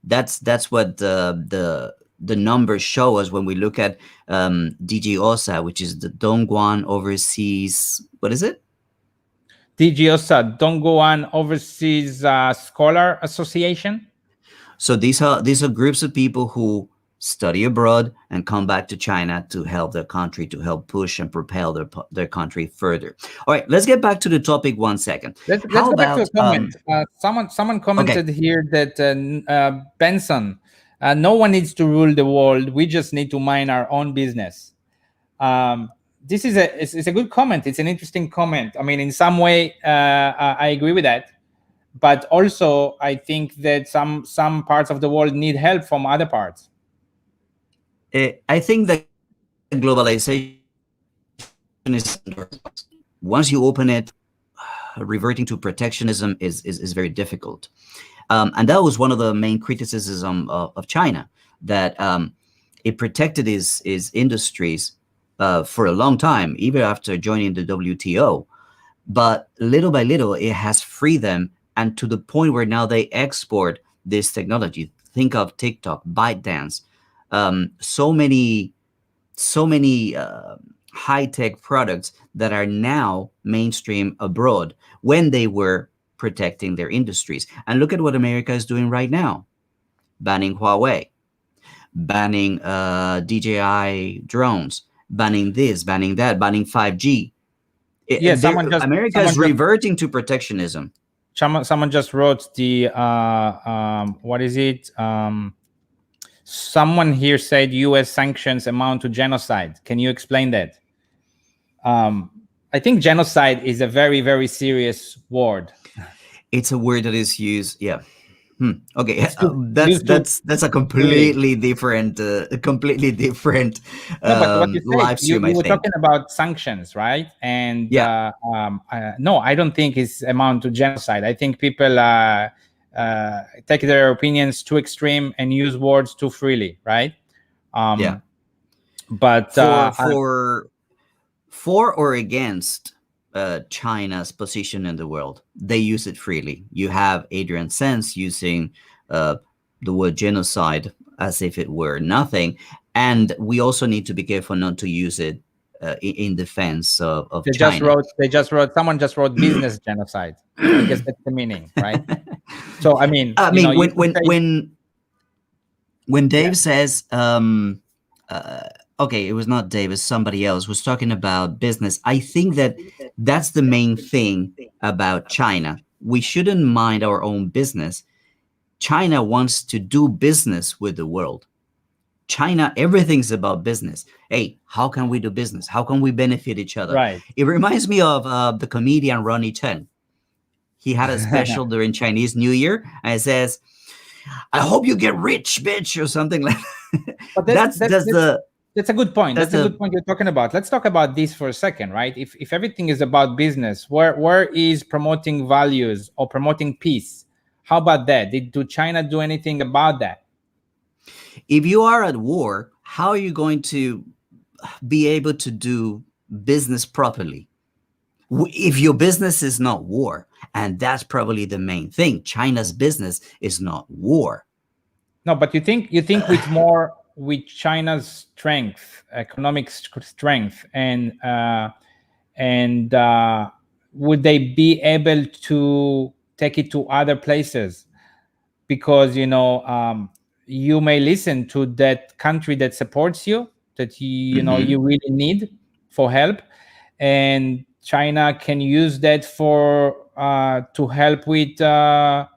That's what the numbers show us when we look at DGOSA, which is the Dongguan Overseas. What is it? DGOSA, Dongguan Overseas Scholar Association. So these are groups of people who study abroad and come back to China to help their country, to help push and propel their country further. All right, let's get back to the topic 1 second. Let's How go back to a about comment. Someone commented okay? here that Benson, no one needs to rule the world. We just need to mind our own business. This is it's a good comment. It's an interesting comment. I mean, in some way, I agree with that. But also, I think that some parts of the world need help from other parts. I think that globalization is, once you open it, reverting to protectionism is very difficult. And that was one of the main criticisms of China, that it protected its industries for a long time, even after joining the WTO. But little by little, it has freed them, and to the point where now they export this technology. Think of TikTok, ByteDance, so many high-tech products that are now mainstream abroad when they were protecting their industries. And look at what America is doing right now: banning Huawei, banning DJI drones, banning this, banning that, banning 5G. Yeah, America is reverting to protectionism. Someone just wrote the what is it? Someone here said U.S. sanctions amount to genocide. Can you explain that? I think genocide is a very, very serious word. It's a word that is used. Yeah. Okay. That's a completely different, But what you live said, you stream. I were think. talking about sanctions, right? And Yeah. no, I don't think it's amount to genocide. I think people take their opinions too extreme and use words too freely, right? Yeah. But for or against China's position in the world, they use it freely. You have Adrian Sense using the word genocide as if it were nothing, and we also need to be careful not to use it in defense of China. Someone just wrote business genocide. I guess that's the meaning, right? So I mean, when Dave says, okay, it was not Dave, it's somebody else was talking about business. I think that that's the main thing about China. We shouldn't mind our own business. China wants to do business with the world. China, everything's about business. Hey, how can we do business? How can we benefit each other? Right. It reminds me of the comedian Ronnie Chen. He had a special during Chinese New Year, and it says, "I hope you get rich, bitch," or something like that. But that's a good point. That's a good point you're talking about. Let's talk about this for a second, right? If everything is about business, where is promoting values or promoting peace? How about that? Do China do anything about that? If you are at war, how are you going to be able to do business properly? If your business is not war, and that's probably the main thing. China's business is not war. No, but you think with China's strength, economic strength, and would they be able to take it to other places? Because you may listen to that country that supports you, that you really need for help, and China can use that to help with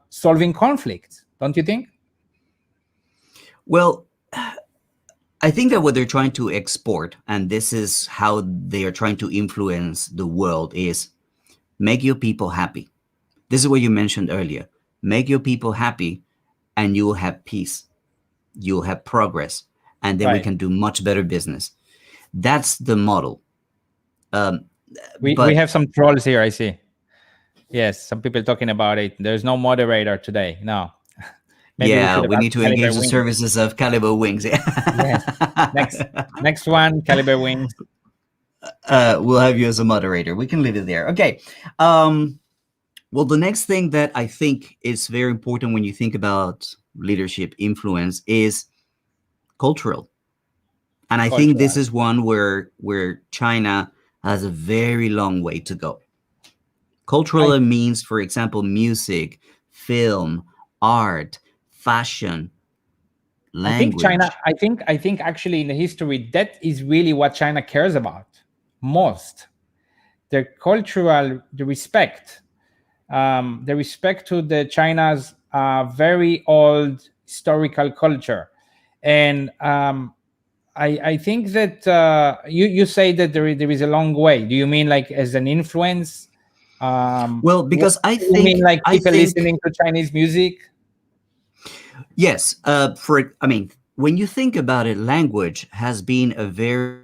solving conflicts. Don't you think? Well, I think that what they're trying to export, and this is how they are trying to influence the world, is make your people happy. This is what you mentioned earlier. Make your people happy, and you will have peace. You'll have progress, and then we Right. can do much better business. That's the model. Um, We but have some trolls here, I see. Yes, some people talking about it. There's no moderator today. No. Maybe we yeah, should have we need asked to Caliber engage the Wings. services of Caliber Wings. Yes. Next one, Caliber Wings. We'll have you as a moderator. We can leave it there. Okay. Um, well, the next thing that I think is very important when you think about leadership influence is cultural. And I think this Cultural. is one where China has a very long way to go. I Cultural means, for example, music, film, art, fashion, I think China. language. I think actually in the history that is really what China cares about most. The cultural, the respect to the China's very old historical culture, and I think that you say that there is a long way. Do you mean like as an influence? Well, What, because I do you mean think like I people think listening to Chinese music? yes. For I mean, when you think about it, language has been a very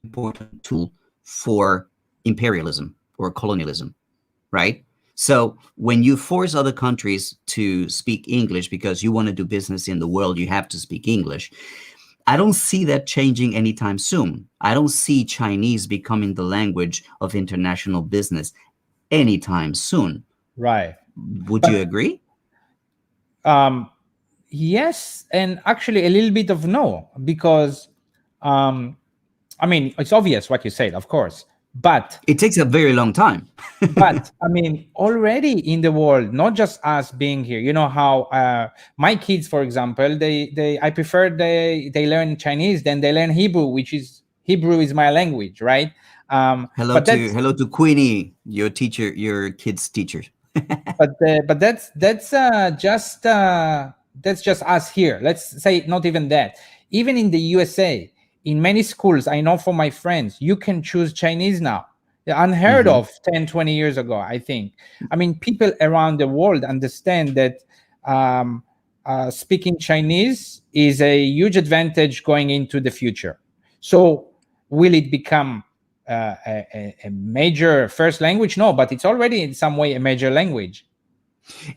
important tool for imperialism or colonialism, right? So when you force other countries to speak English because you want to do business in the world, you have to speak English. I don't see that changing anytime soon. I don't see Chinese becoming the language of international business anytime soon. Right. Would you But agree? um, yes, and actually a little bit of no, because um, I mean it's obvious what you said, of course, but It takes a very long time. I mean already in the world, not just us being here. You know how my kids, for example, they I prefer they learn Chinese than they learn Hebrew, which is Hebrew is my language, right? But Hello to Queenie, your teacher, your kid's teacher. but that's just us here. Let's say not even that. Even in the USA, in many schools, I know from my friends, you can choose Chinese now. Unheard Hmm. of 10, 20 years ago, I think. I mean, people around the world understand that um, speaking Chinese is a huge advantage going into the future. So will it become a major first language? No, but it's already in some way a major language.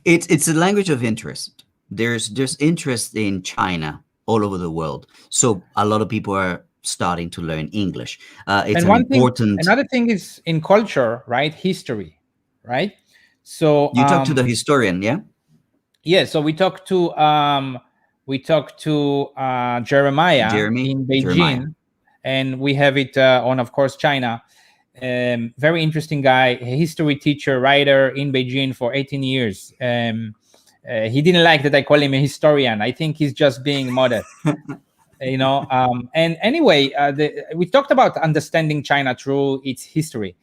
It's a language of interest. There's interest in China all over the world, so a lot of people are starting to learn English. It's And an one thing, important. another thing is in culture, right? History, right? So You talk to the historian, yeah, yeah, so we talked to Jeremiah Jeremy in Jeremiah. Beijing, and we have it on, of course, China. Very interesting guy, a history teacher, writer in Beijing for 18 years. He didn't like that I call him a historian. I think he's just being modest, and anyway, we talked about understanding China through its history,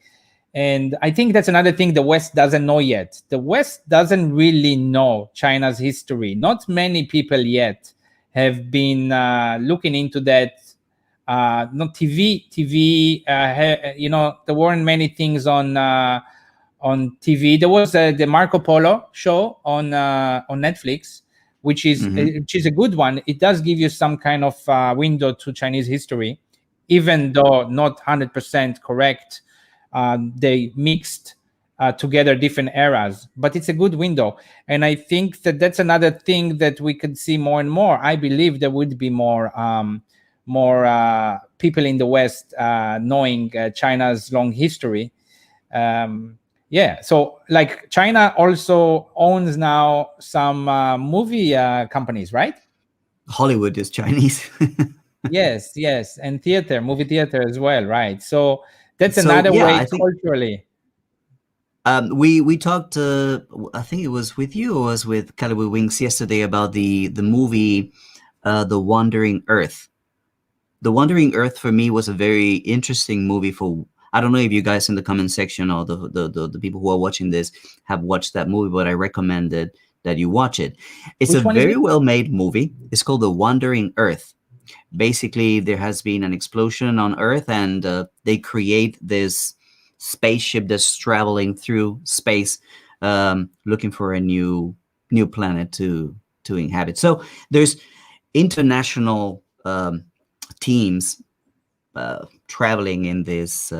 and I think that's another thing the West doesn't know yet. The West doesn't really know China's history. Not many people yet have been looking into that. Not TV. There weren't many things on TV. There was the Marco Polo show on Netflix, Hmm. which is a good one. It does give you some kind of window to Chinese history, even though not 100% correct. They mixed together different eras, but it's a good window. And I think that that's another thing that we could see more and more. I believe there would be more people in the West knowing China's long history. Um, yeah, so like China also owns now some movie companies, right? Hollywood is Chinese. Yes, yes, and movie theater as well, right? So that's So another yeah, way I think culturally. we talked. I think it was with you or was with Caliber Wings yesterday about the movie, The Wandering Earth. The Wandering Earth for me was a very interesting movie. For I don't know if you guys in the comment section or the people who are watching this have watched that movie, but I recommended that you watch it. It's a Which one is very it? well made movie. It's called The Wandering Earth. Basically, there has been an explosion on Earth, and they create this spaceship that's traveling through space, looking for a new planet to inhabit. So there's international teams traveling in this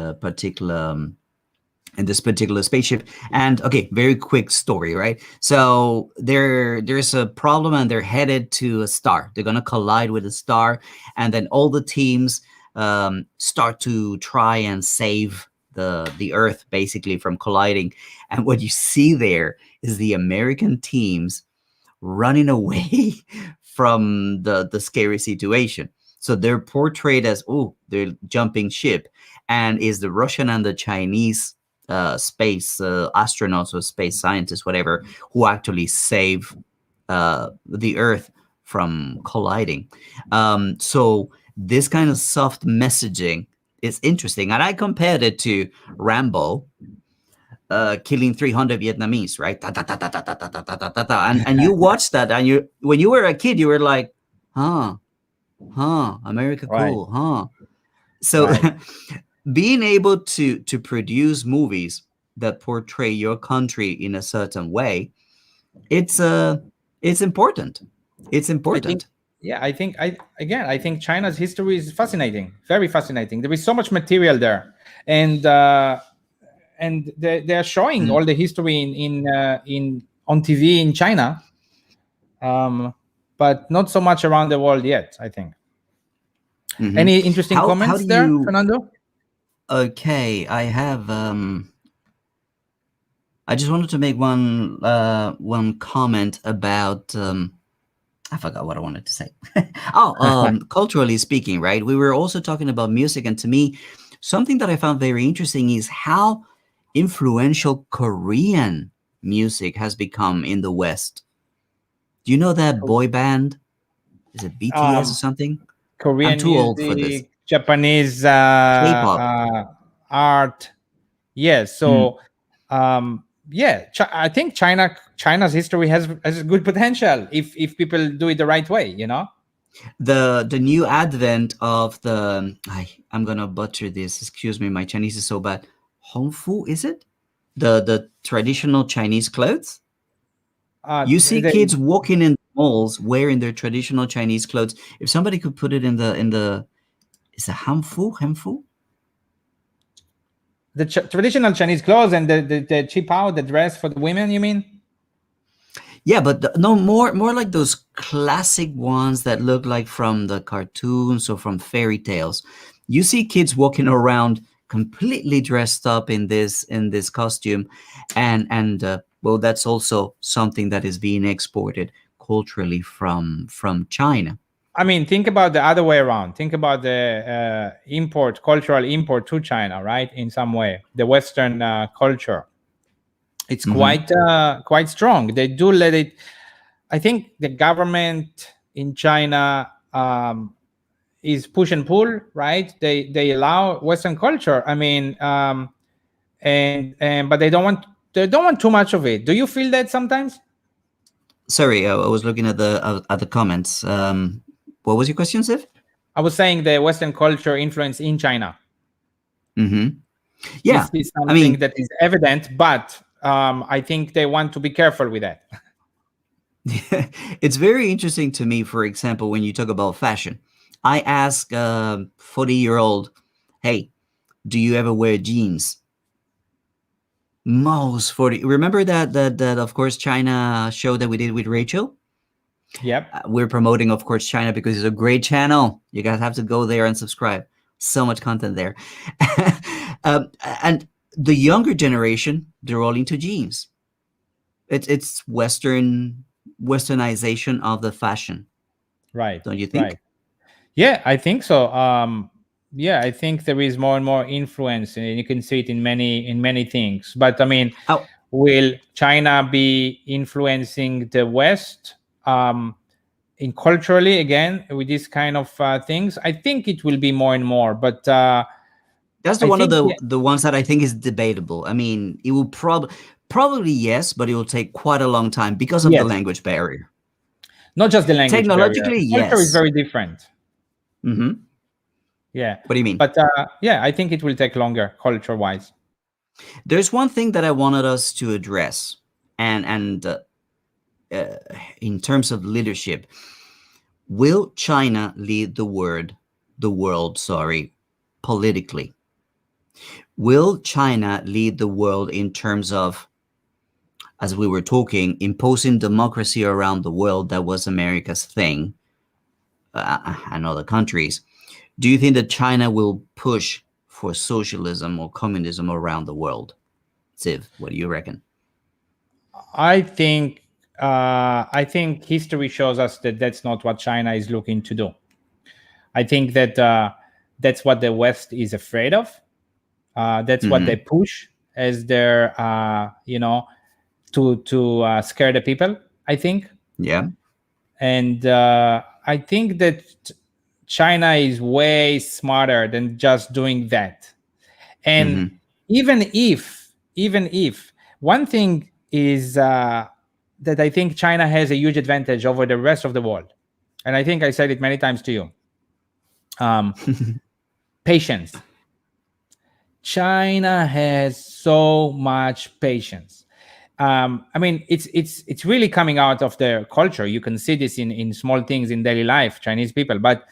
particular spaceship. And okay, very quick story, right? So there's a problem, and they're headed to a star. They're gonna collide with a star, and then all the teams start to try and save the Earth basically from colliding. And what you see there is the American teams running away from the scary situation. So they're portrayed as, oh, they're jumping ship, and is the Russian and the Chinese space astronauts or space scientists, whatever, who actually save the Earth from colliding. So this kind of soft messaging is interesting, and I compared it to Rambo, killing 300 Vietnamese, right? Ta, ta, ta, ta, ta, ta, ta, ta, ta, ta, ta. And you watch that, and you, when you were a kid, you were like, America Right, cool, So right. being able to produce movies that portray your country in a certain way, it's it's important. It's I think, important. yeah, I think China's history is fascinating, very fascinating. There is so much material there, and they are showing Mm, all the history in on TV in China, um, but not so much around the world yet, I think. mhm. Any interesting How comments do there, you? Fernando? Okay, I have. I just wanted to make one comment about. I forgot what I wanted to say. Oh, culturally speaking, right? We were also talking about music, and to me, something that I found very interesting is how influential Korean music has become in the West. Do you know that boy band? Is it BTS or um, something? I'm Korean too old for this. music, Japanese K-pop. art. Yes. Mm. So, yeah, I think China's history has good potential if people do it the right way. You know. The new advent of I'm gonna butcher this. Excuse me, my Chinese is so bad. Hongfu, is it? The traditional Chinese clothes. You see The kids walking in malls wearing their traditional Chinese clothes. If somebody could put it in the is it hamfu? traditional Chinese clothes and the cheap out the dress for the women. You mean? Yeah, but no, more like those classic ones that look like from the cartoons or from fairy tales. You see kids walking around completely dressed up in this costume, and well, that's also something that is being exported culturally from China. I mean, think about the other way around. Think about the cultural import to China, right? In some way, the Western culture, it's Hmm. quite strong. They do let it. I think the government in China is push and pull, right? They allow Western culture. I mean, and but they don't want too much of it. Do you feel that sometimes? Sorry, I was looking at the comments. What was your question, Siv? I was saying the Western culture influence in China Hmm. Yeah, is I something mean, that is evident, but I think they want to be careful with that. it's very interesting to me. For example, when you talk about fashion, I ask a 40-year-old, "Hey, do you ever wear jeans?" Most 40. Remember that of course China show that we did with Rachel. Yep. We're promoting, of course, China because it's a great channel. You guys have to go there and subscribe. So much content there. um, and the younger generation, they're all into jeans. It's westernization of the fashion, Right. don't you think? Right. Yeah, I think so. Yeah, I think there is more and more influence, and you can see it in many things. But I mean, Oh, will China be influencing the West in culturally again with these kind of things? I think it will be more and more. But that's the I one of think, the yeah, the ones that I think is debatable. I mean, it will probably Probably yes, but it will take quite a long time because of the Yes, language barrier. not just the language barrier. Technologically, The culture is yes. very different. Hmm. Yeah, What do you mean? but yeah, I think it will take longer culture-wise. There's one thing that I wanted us to address, and uh, in terms of leadership, will China lead the world, sorry, politically? Will China lead the world in terms of, as we were talking, imposing democracy around the world? That was America's thing, and other countries. Do you think that China will push for socialism or communism around the world? Ziv, what do you reckon? I think history shows us that that's not what China is looking to do. I think that that's what the West is afraid of. That's what they Hmm. push as their to scare the people. I think, Yeah. and I think that China is way smarter than just doing that. And Hmm. even if one thing is that I think China has a huge advantage over the rest of the world, and I think I said it many times to you. Um, Patience. China has so much patience. I mean, it's really coming out of their culture. You can see this in small things in daily life. Chinese people, but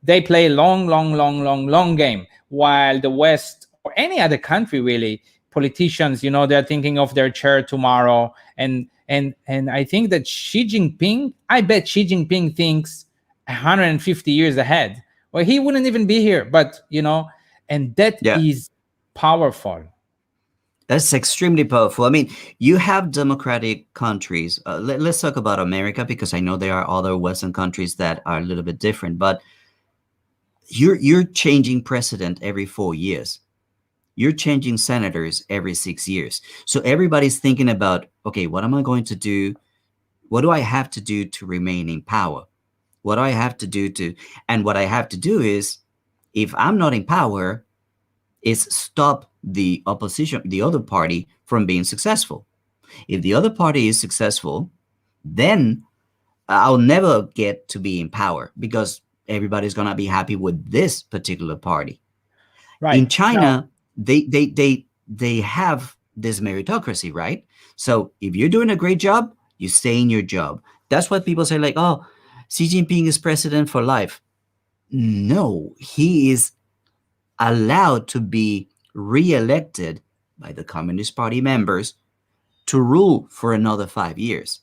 they play long, long, long, long, long game. While the West or any other country, really, politicians, they're thinking of their chair tomorrow. And I think that Xi Jinping, I bet Xi Jinping thinks 150 years ahead. Well, he wouldn't even be here, but and that Yeah. is powerful. That's extremely powerful. I mean, you have democratic countries. Let's talk about America because I know there are other Western countries that are a little bit different. But you're changing president every 4 years. You're changing senators every 6 years. So everybody's thinking about, okay, what am I going to do? What do I have to do to remain in power? What do I have to do to? And what I have to do is, if I'm not in power, is stop the opposition, the other party, from being successful. If the other party is successful, then I'll never get to be in power because everybody's gonna be happy with this particular party. Right. In Now, China, they have this meritocracy, right? So if you're doing a great job, you stay in your job. That's what people say, like, oh, Xi Jinping is president for life. No, he is allowed to be re-elected by the Communist Party members to rule for another 5 years.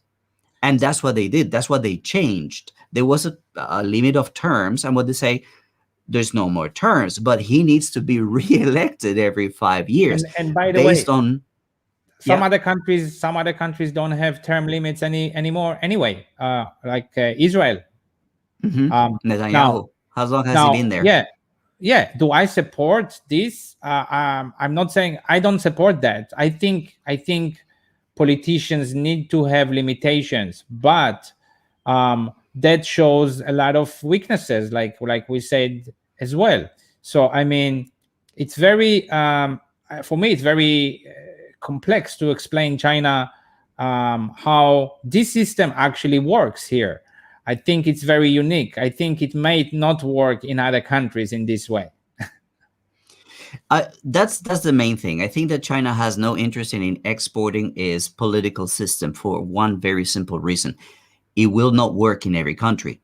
And that's what they did. That's what they changed. There was a limit of terms, and what they say, there's no more terms, but he needs to be re-elected every 5 years and by the based way, on, some yeah. other countries some other countries don't have term limits anymore anyway, like Israel. Hmm. Now, Netanyahu, how long has he been there? yeah, yeah. Do I support this? I'm not saying I don't support that. I think politicians need to have limitations, but that shows a lot of weaknesses, like we said as well. So I mean, it's very for me, it's very complex to explain China, how this system actually works here. I think it's very unique. I think it might not work in other countries in this way. That's the main thing. I think that China has no interest in exporting its political system for one very simple reason: it will not work in every country.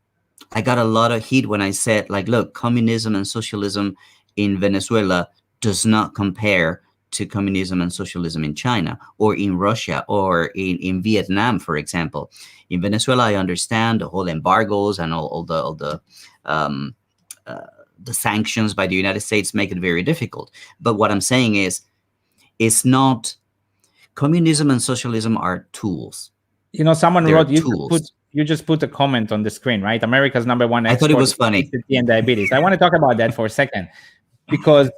I got a lot of heat when I said, like, look, communism and socialism in Venezuela does not compare to communism and socialism in China or in Russia or in Vietnam, for example. In Venezuela, I understand the whole embargoes and all um, uh, the sanctions by the United States make it very difficult. But what I'm saying is, it's not, communism and socialism are tools. Someone They're wrote, tools. you just put a comment on the screen, right? America's number one I thought it export was is funny. obesity and diabetes. I want to talk about that for a second, because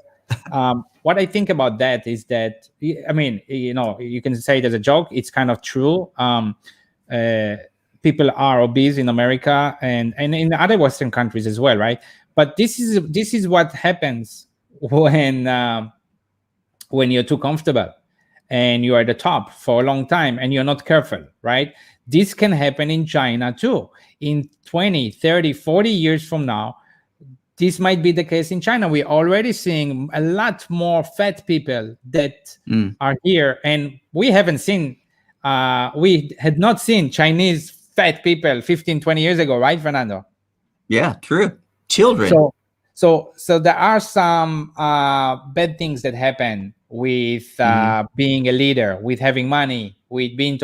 what I think about that is that, I mean, you can say it as a joke. It's kind of true. Uh, People are obese in America and in other Western countries as well, right? But this is what happens when you're too comfortable. and you are at the top for a long time and you're not careful, right? This can happen in China too. In 20, 30, 40 years from now, this might be the case in China. We're already seeing a lot more fat people that Mm. are here, and we haven't seen, we had not seen Chinese fat people 15, 20 years ago, right, Fernando? Yeah, true. Children. So, so there are some bad things that happen with Hmm. being a leader, with having money, with being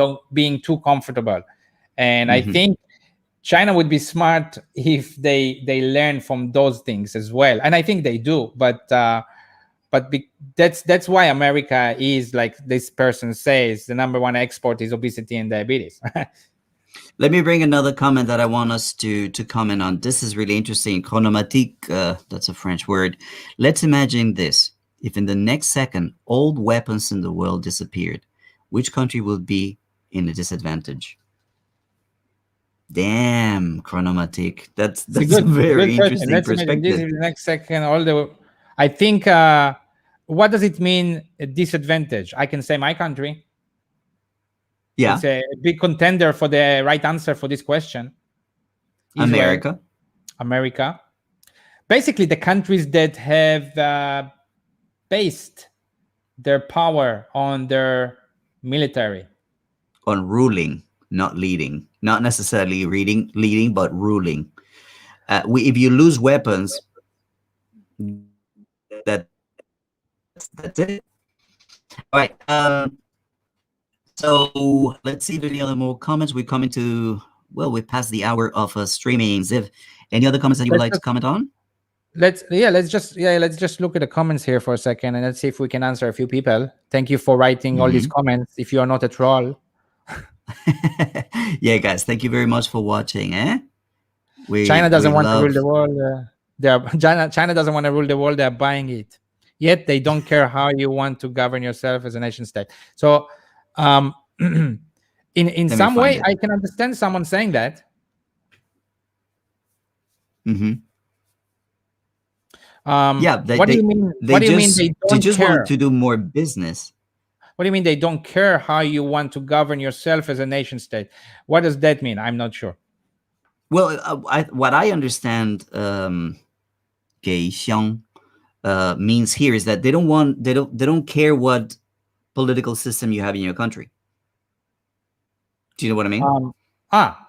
too comfortable, and I Hmm. think China would be smart if they learn from those things as well, and I think they do. But that's why America is, like this person says, the number one export is obesity and diabetes. Let me bring another comment that I want us to comment on. This is really interesting. Chronomatique, that's a French word. Let's imagine this. If in the next second all weapons in the world disappeared, which country would be in a disadvantage? Damn, Chronomatique. That's It's a that's a good very question. interesting Let's imagine this perspective. is the next second. I think. What does it mean, a disadvantage? I can say my country. It's Yeah, a big contender for the right answer for this question. Israel, America. America, basically the countries that have based their power on their military. On ruling, not leading, not necessarily leading, but ruling. If you lose weapons, that's it. All right. So let's see if there are any other more comments. We're coming to, well, we passed the hour of streaming. Ziv, any other comments that you would Let's like to just comment on? let's just look at the comments here for a second, and let's see if we can answer a few people. Thank you for writing all these Hmm. comments. If you are not a troll, Yeah, guys, thank you very much for watching. China We doesn't want to rule love. the world. China doesn't want to rule the world. They're buying it. Yet they don't care how you want to govern yourself as a nation state. So, um, in Let me some find way, it. I can understand someone saying that. Hmm. Yeah, What do you mean? What do you mean they they don't just want care? to do more business. What do you mean they don't care how you want to govern yourself as a nation state? What does that mean? I'm not sure. Well, what I understand, 给乡 means here is that they don't care what political system you have in your country. Do you know what I mean?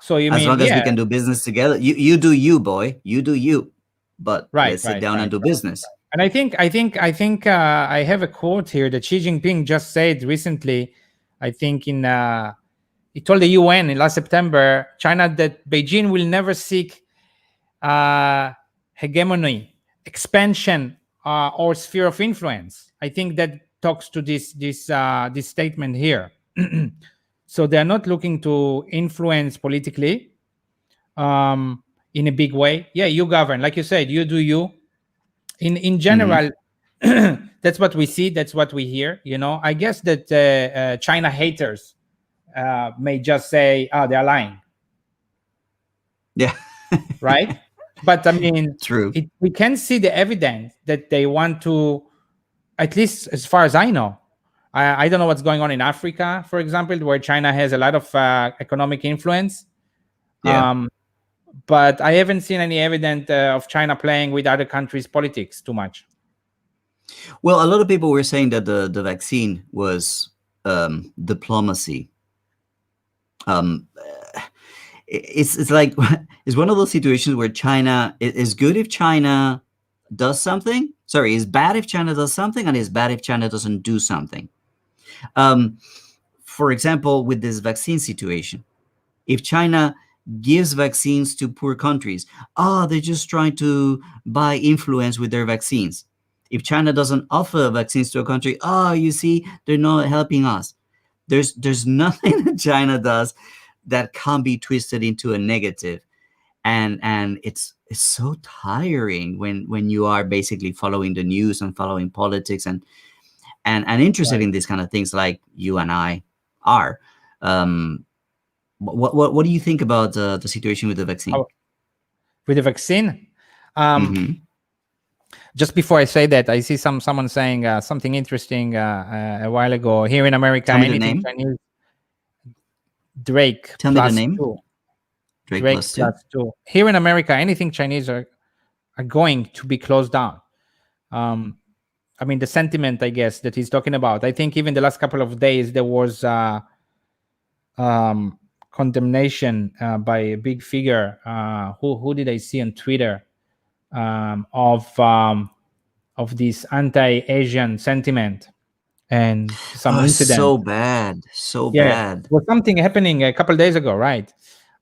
So you As mean, long as we yeah, can do business together, you do you, boy, you do you, but right, let's sit right, down and right. do business. And I think I have a quote here that Xi Jinping just said recently. I think he told the UN in last September, China, that Beijing will never seek hegemony, expansion, or sphere of influence. I think that talks to this statement here. So they are not looking to influence politically in a big way. Yeah, you govern, like you said, you do you. In Hmm. general, that's what we see. That's what we hear. I guess that China haters may just say, "Oh, they are lying," Yeah. right? But I mean, True. we can see the evidence that they want to, at least as far as I know. I don't know what's going on in Africa, for example, where China has a lot of economic influence. Yeah. Um, but I haven't seen any evidence of China playing with other countries' politics too much. Well, a lot of people were saying that the vaccine was diplomacy. Um, it's like it's one of those situations where China is good if China does something. Sorry, it's bad if China does something, and it's bad if China doesn't do something. Um, for example, with this vaccine situation, if China gives vaccines to poor countries, they're just trying to buy influence with their vaccines. If China doesn't offer vaccines to a country, you see, they're not helping us. There's nothing that China does that can't be twisted into a negative, and it's so tiring when you are basically following the news and following politics and interested Right. in these kind of things like you and I are. Um, what do you think about the situation with the vaccine? With the vaccine, um, Hmm. Just before I say that, I see someone saying something interesting a while ago. Here in America, Tell me the anything name. Chinese, Drake Tell me the plus name. two. Drake Drake plus two. plus two. Here in America, anything Chinese are going to be closed down. Um, I mean, the sentiment, I guess, that he's talking about. I think even the last couple of days there was um, condemnation by a big figure. Who did I see on Twitter of this anti-Asian sentiment and some Oh, it's incident. so bad. So Yeah, bad. was something happening a couple days ago, right?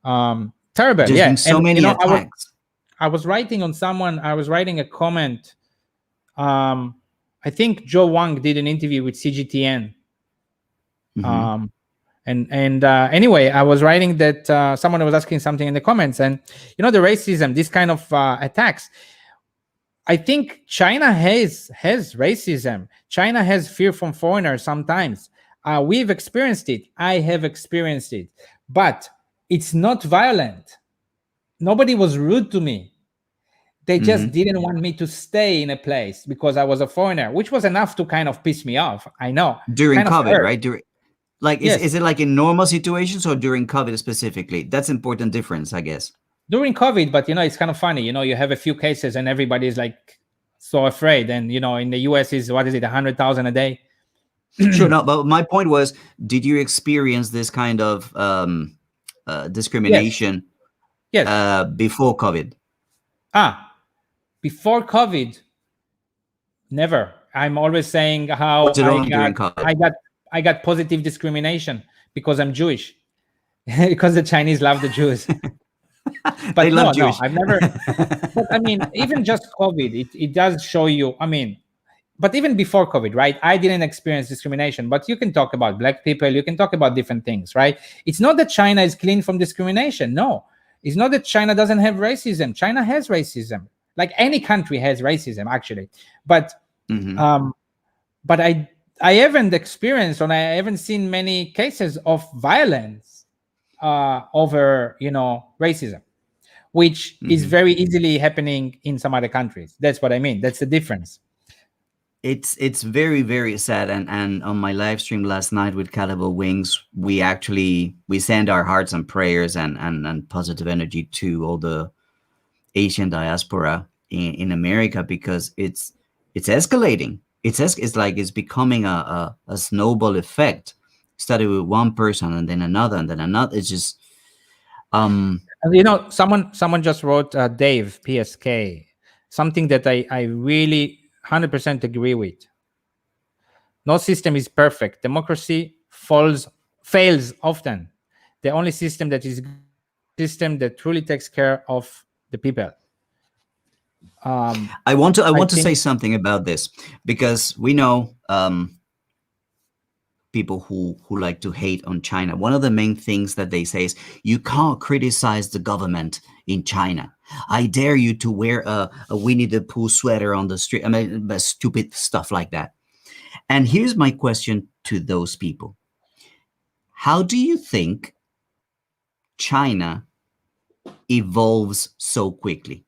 Terrible. There's been Yeah, so and many attacks. I was writing on someone. I was writing a comment. Um, I think Joe Wang did an interview with CGTN. Hmm. Um, and anyway, I was writing that someone was asking something in the comments, and the racism, this kind of attacks. I think China has racism. China has fear from foreigners sometimes. We've experienced it. I have experienced it, but it's not violent. Nobody was rude to me. They just Hmm. didn't want me to stay in a place because I was a foreigner, which was enough to kind of piss me off. I know, During kind of COVID, hurt. right? Like, Yes, is it like in normal situations or during COVID specifically? That's important difference, I guess. during COVID, but it's kind of funny. You have a few cases and everybody's like so afraid. And in the US is what is it, 100,000 a day? Sure, no, but my point was, did you experience this kind of Yes, discrimination yes. before COVID? Before COVID, never. I'm always saying how Was it only during COVID? I got positive discrimination because I'm Jewish, because the Chinese love the Jews. They But love no, Jewish. I've never. But I mean, even just COVID, it does show you. I mean, but even before COVID, right? I didn't experience discrimination, but you can talk about black people, you can talk about different things, right? It's not that China is clean from discrimination. No, it's not that China doesn't have racism. China has racism. Like any country has racism, actually. But Hmm. um, but I haven't experienced, or I haven't seen many cases of violence over racism, which is Hmm. very easily happening in some other countries. That's what I mean. That's the difference. It's very, very sad. And on my live stream last night with Caliber Wings, we send our hearts and prayers and positive energy to all the Asian diaspora in America, because it's escalating. It's like it's becoming a snowball effect. Started with one person and then another and then another. It's just And someone just wrote Dave PSK, something that I really 100% agree with. No system is perfect. Democracy fails often. The only system that is good is a system that truly takes care of the people. I want to I say think something about this, because we know people who like to hate on China. One of the main things that they say is, you can't criticize the government in China. I dare you to wear a Winnie the Pooh sweater on the street. I mean, stupid stuff like that. And here's my question to those people: how do you think China evolves so quickly?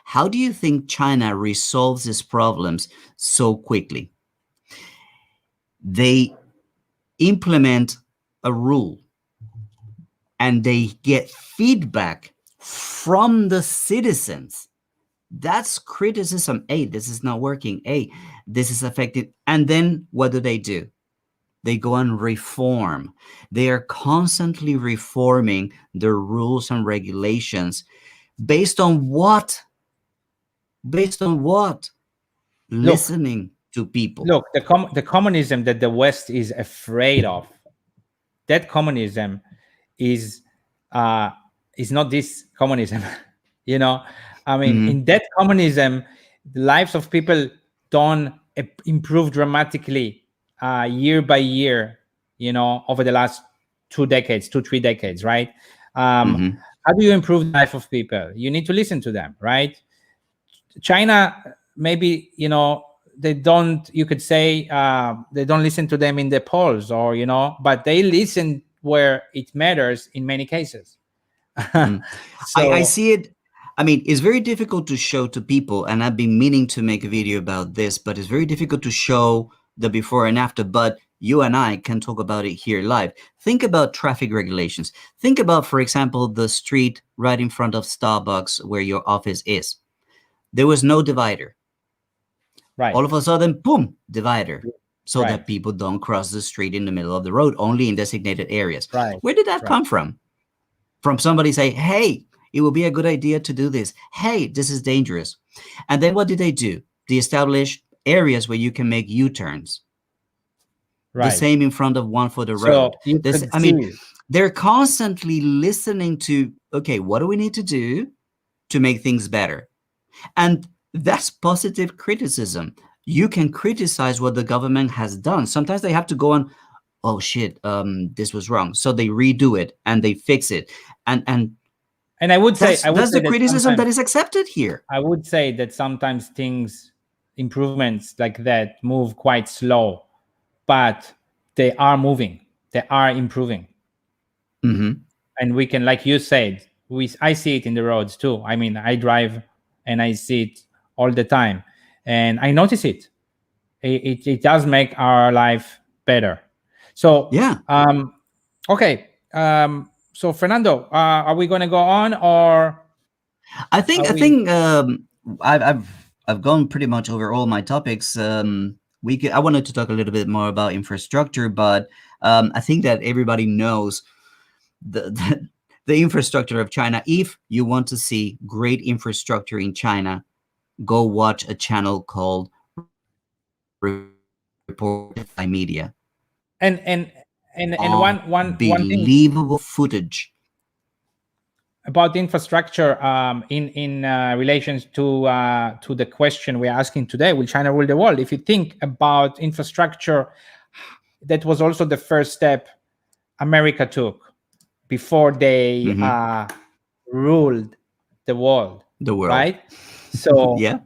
How do you think China resolves its problems so quickly? They implement a rule and they get feedback from the citizens. That's criticism. Hey, this is not working. Hey, this is affected. And then what do? They go and reform. They are constantly reforming the rules and regulations based on what? Based on what? look, Listening to people. the communism that the West is afraid of. That communism is uh, is not this communism. you know, I mean, Mhm. in that communism, the lives of people don't improve dramatically year by year. Over the last 2 decades, 3 decades, right? Um, Mhm. how do you improve the life of people? You need to listen to them, right? China, maybe they don't. You could say they don't listen to them in the polls, or but they listen where it matters in many cases. Mm. I So see it. I mean, it's very difficult to show to people, and I've been meaning to make a video about this, but it's very difficult to show the before and after. But you and I can talk about it here live. Think about traffic regulations. Think about, for example, the street right in front of Starbucks where your office is. There was no divider. Right. All of a sudden, boom, divider. So Right. that people don't cross the street in the middle of the road, only in designated areas. Right. Where did that Right. come from? From somebody say, hey, it would be a good idea to do this. Hey, this is dangerous. And then what did they do? They established areas where you can make U-turns. Right. The same in front of one for the So road. you This, could I mean, see- they're constantly listening to, okay, what do we need to do to make things better? And that's positive criticism. You can criticize what the government has done. Sometimes they have to go on, oh shit, this was wrong. So they redo it and they fix it. And and I would say, that's the that criticism that sometimes- is accepted here. I would say that sometimes improvements like that move quite slow, but they are moving. They are improving. Mhm. And we can, like you said, I see it in the roads too. I mean, I drive and I see it all the time, and I notice it. It does make our life better. So Yeah. Okay. So Fernando, are we going to go on, or I think Are we- I've gone pretty much over all my topics. I wanted to talk a little bit more about infrastructure, but I think that everybody knows the infrastructure of China. If you want to see great infrastructure in China, go watch a channel called Reported by Media. and one thing Unbelievable footage. about infrastructure, in relations to the question we're asking today: will China rule the world? If you think about infrastructure, that was also the first step America took before they ruled the world. The world. Right? So Yeah.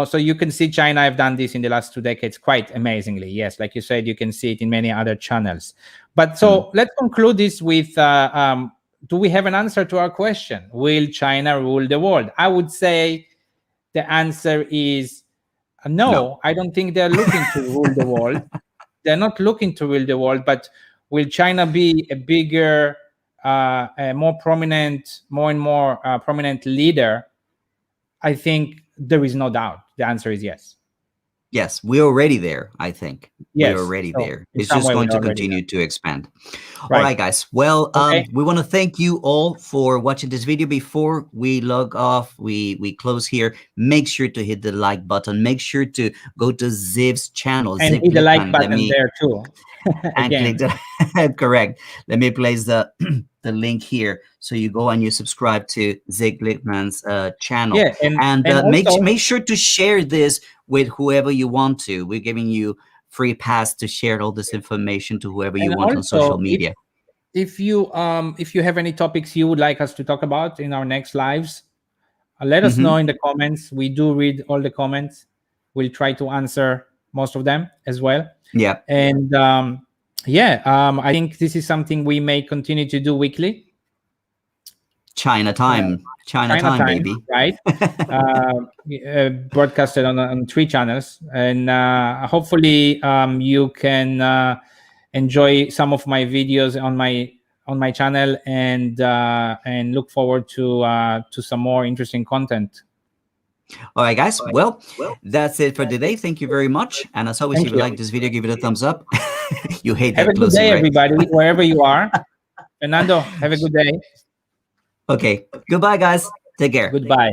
So you can see China have done this in the last 2 decades quite amazingly. Yes, like you said, you can see it in many other channels. But so let's conclude this with, do we have an answer to our question? Will China rule the world? I would say the answer is no. No. I don't think they're looking to rule the world. They're not looking to rule the world, but will China be a bigger, a more prominent, more and more prominent leader? I think there is no doubt. The answer is yes. Yes, we're already there, I think. Yes, We're already so there. in It's some just way going we're to already continue to expand. Right. All right, guys. Well, Okay. we want to thank you all for watching this video. Before we log off, we close here. Make sure to hit the like button. Make sure to go to Ziv's channel. And Ziv hit the like Lippmann. button there too. And Again. click the correct. Let me place the the link here, so you go and you subscribe to Ziv Lippmann's channel. Yeah, and make also- make sure to share this with whoever you want to. We're giving you free pass to share all this information to whoever you And want on also, social media. If you have any topics you would like us to talk about in our next lives, let us know in the comments. We do read all the comments. We'll try to answer most of them as well. Yeah. And I think this is something we may continue to do weekly. China time, baby. Right? Broadcasted on 3 channels, and hopefully you can enjoy some of my videos on my channel, and look forward to some more interesting content. All right, guys. Well, that's it for today. Thank you very much. And as always, Thank if you you. like this video, give it a thumbs up. You hate Have that a good closing, day, right? everybody, wherever you are. Fernando, have a good day. Okay. Goodbye, guys. Take care. Goodbye.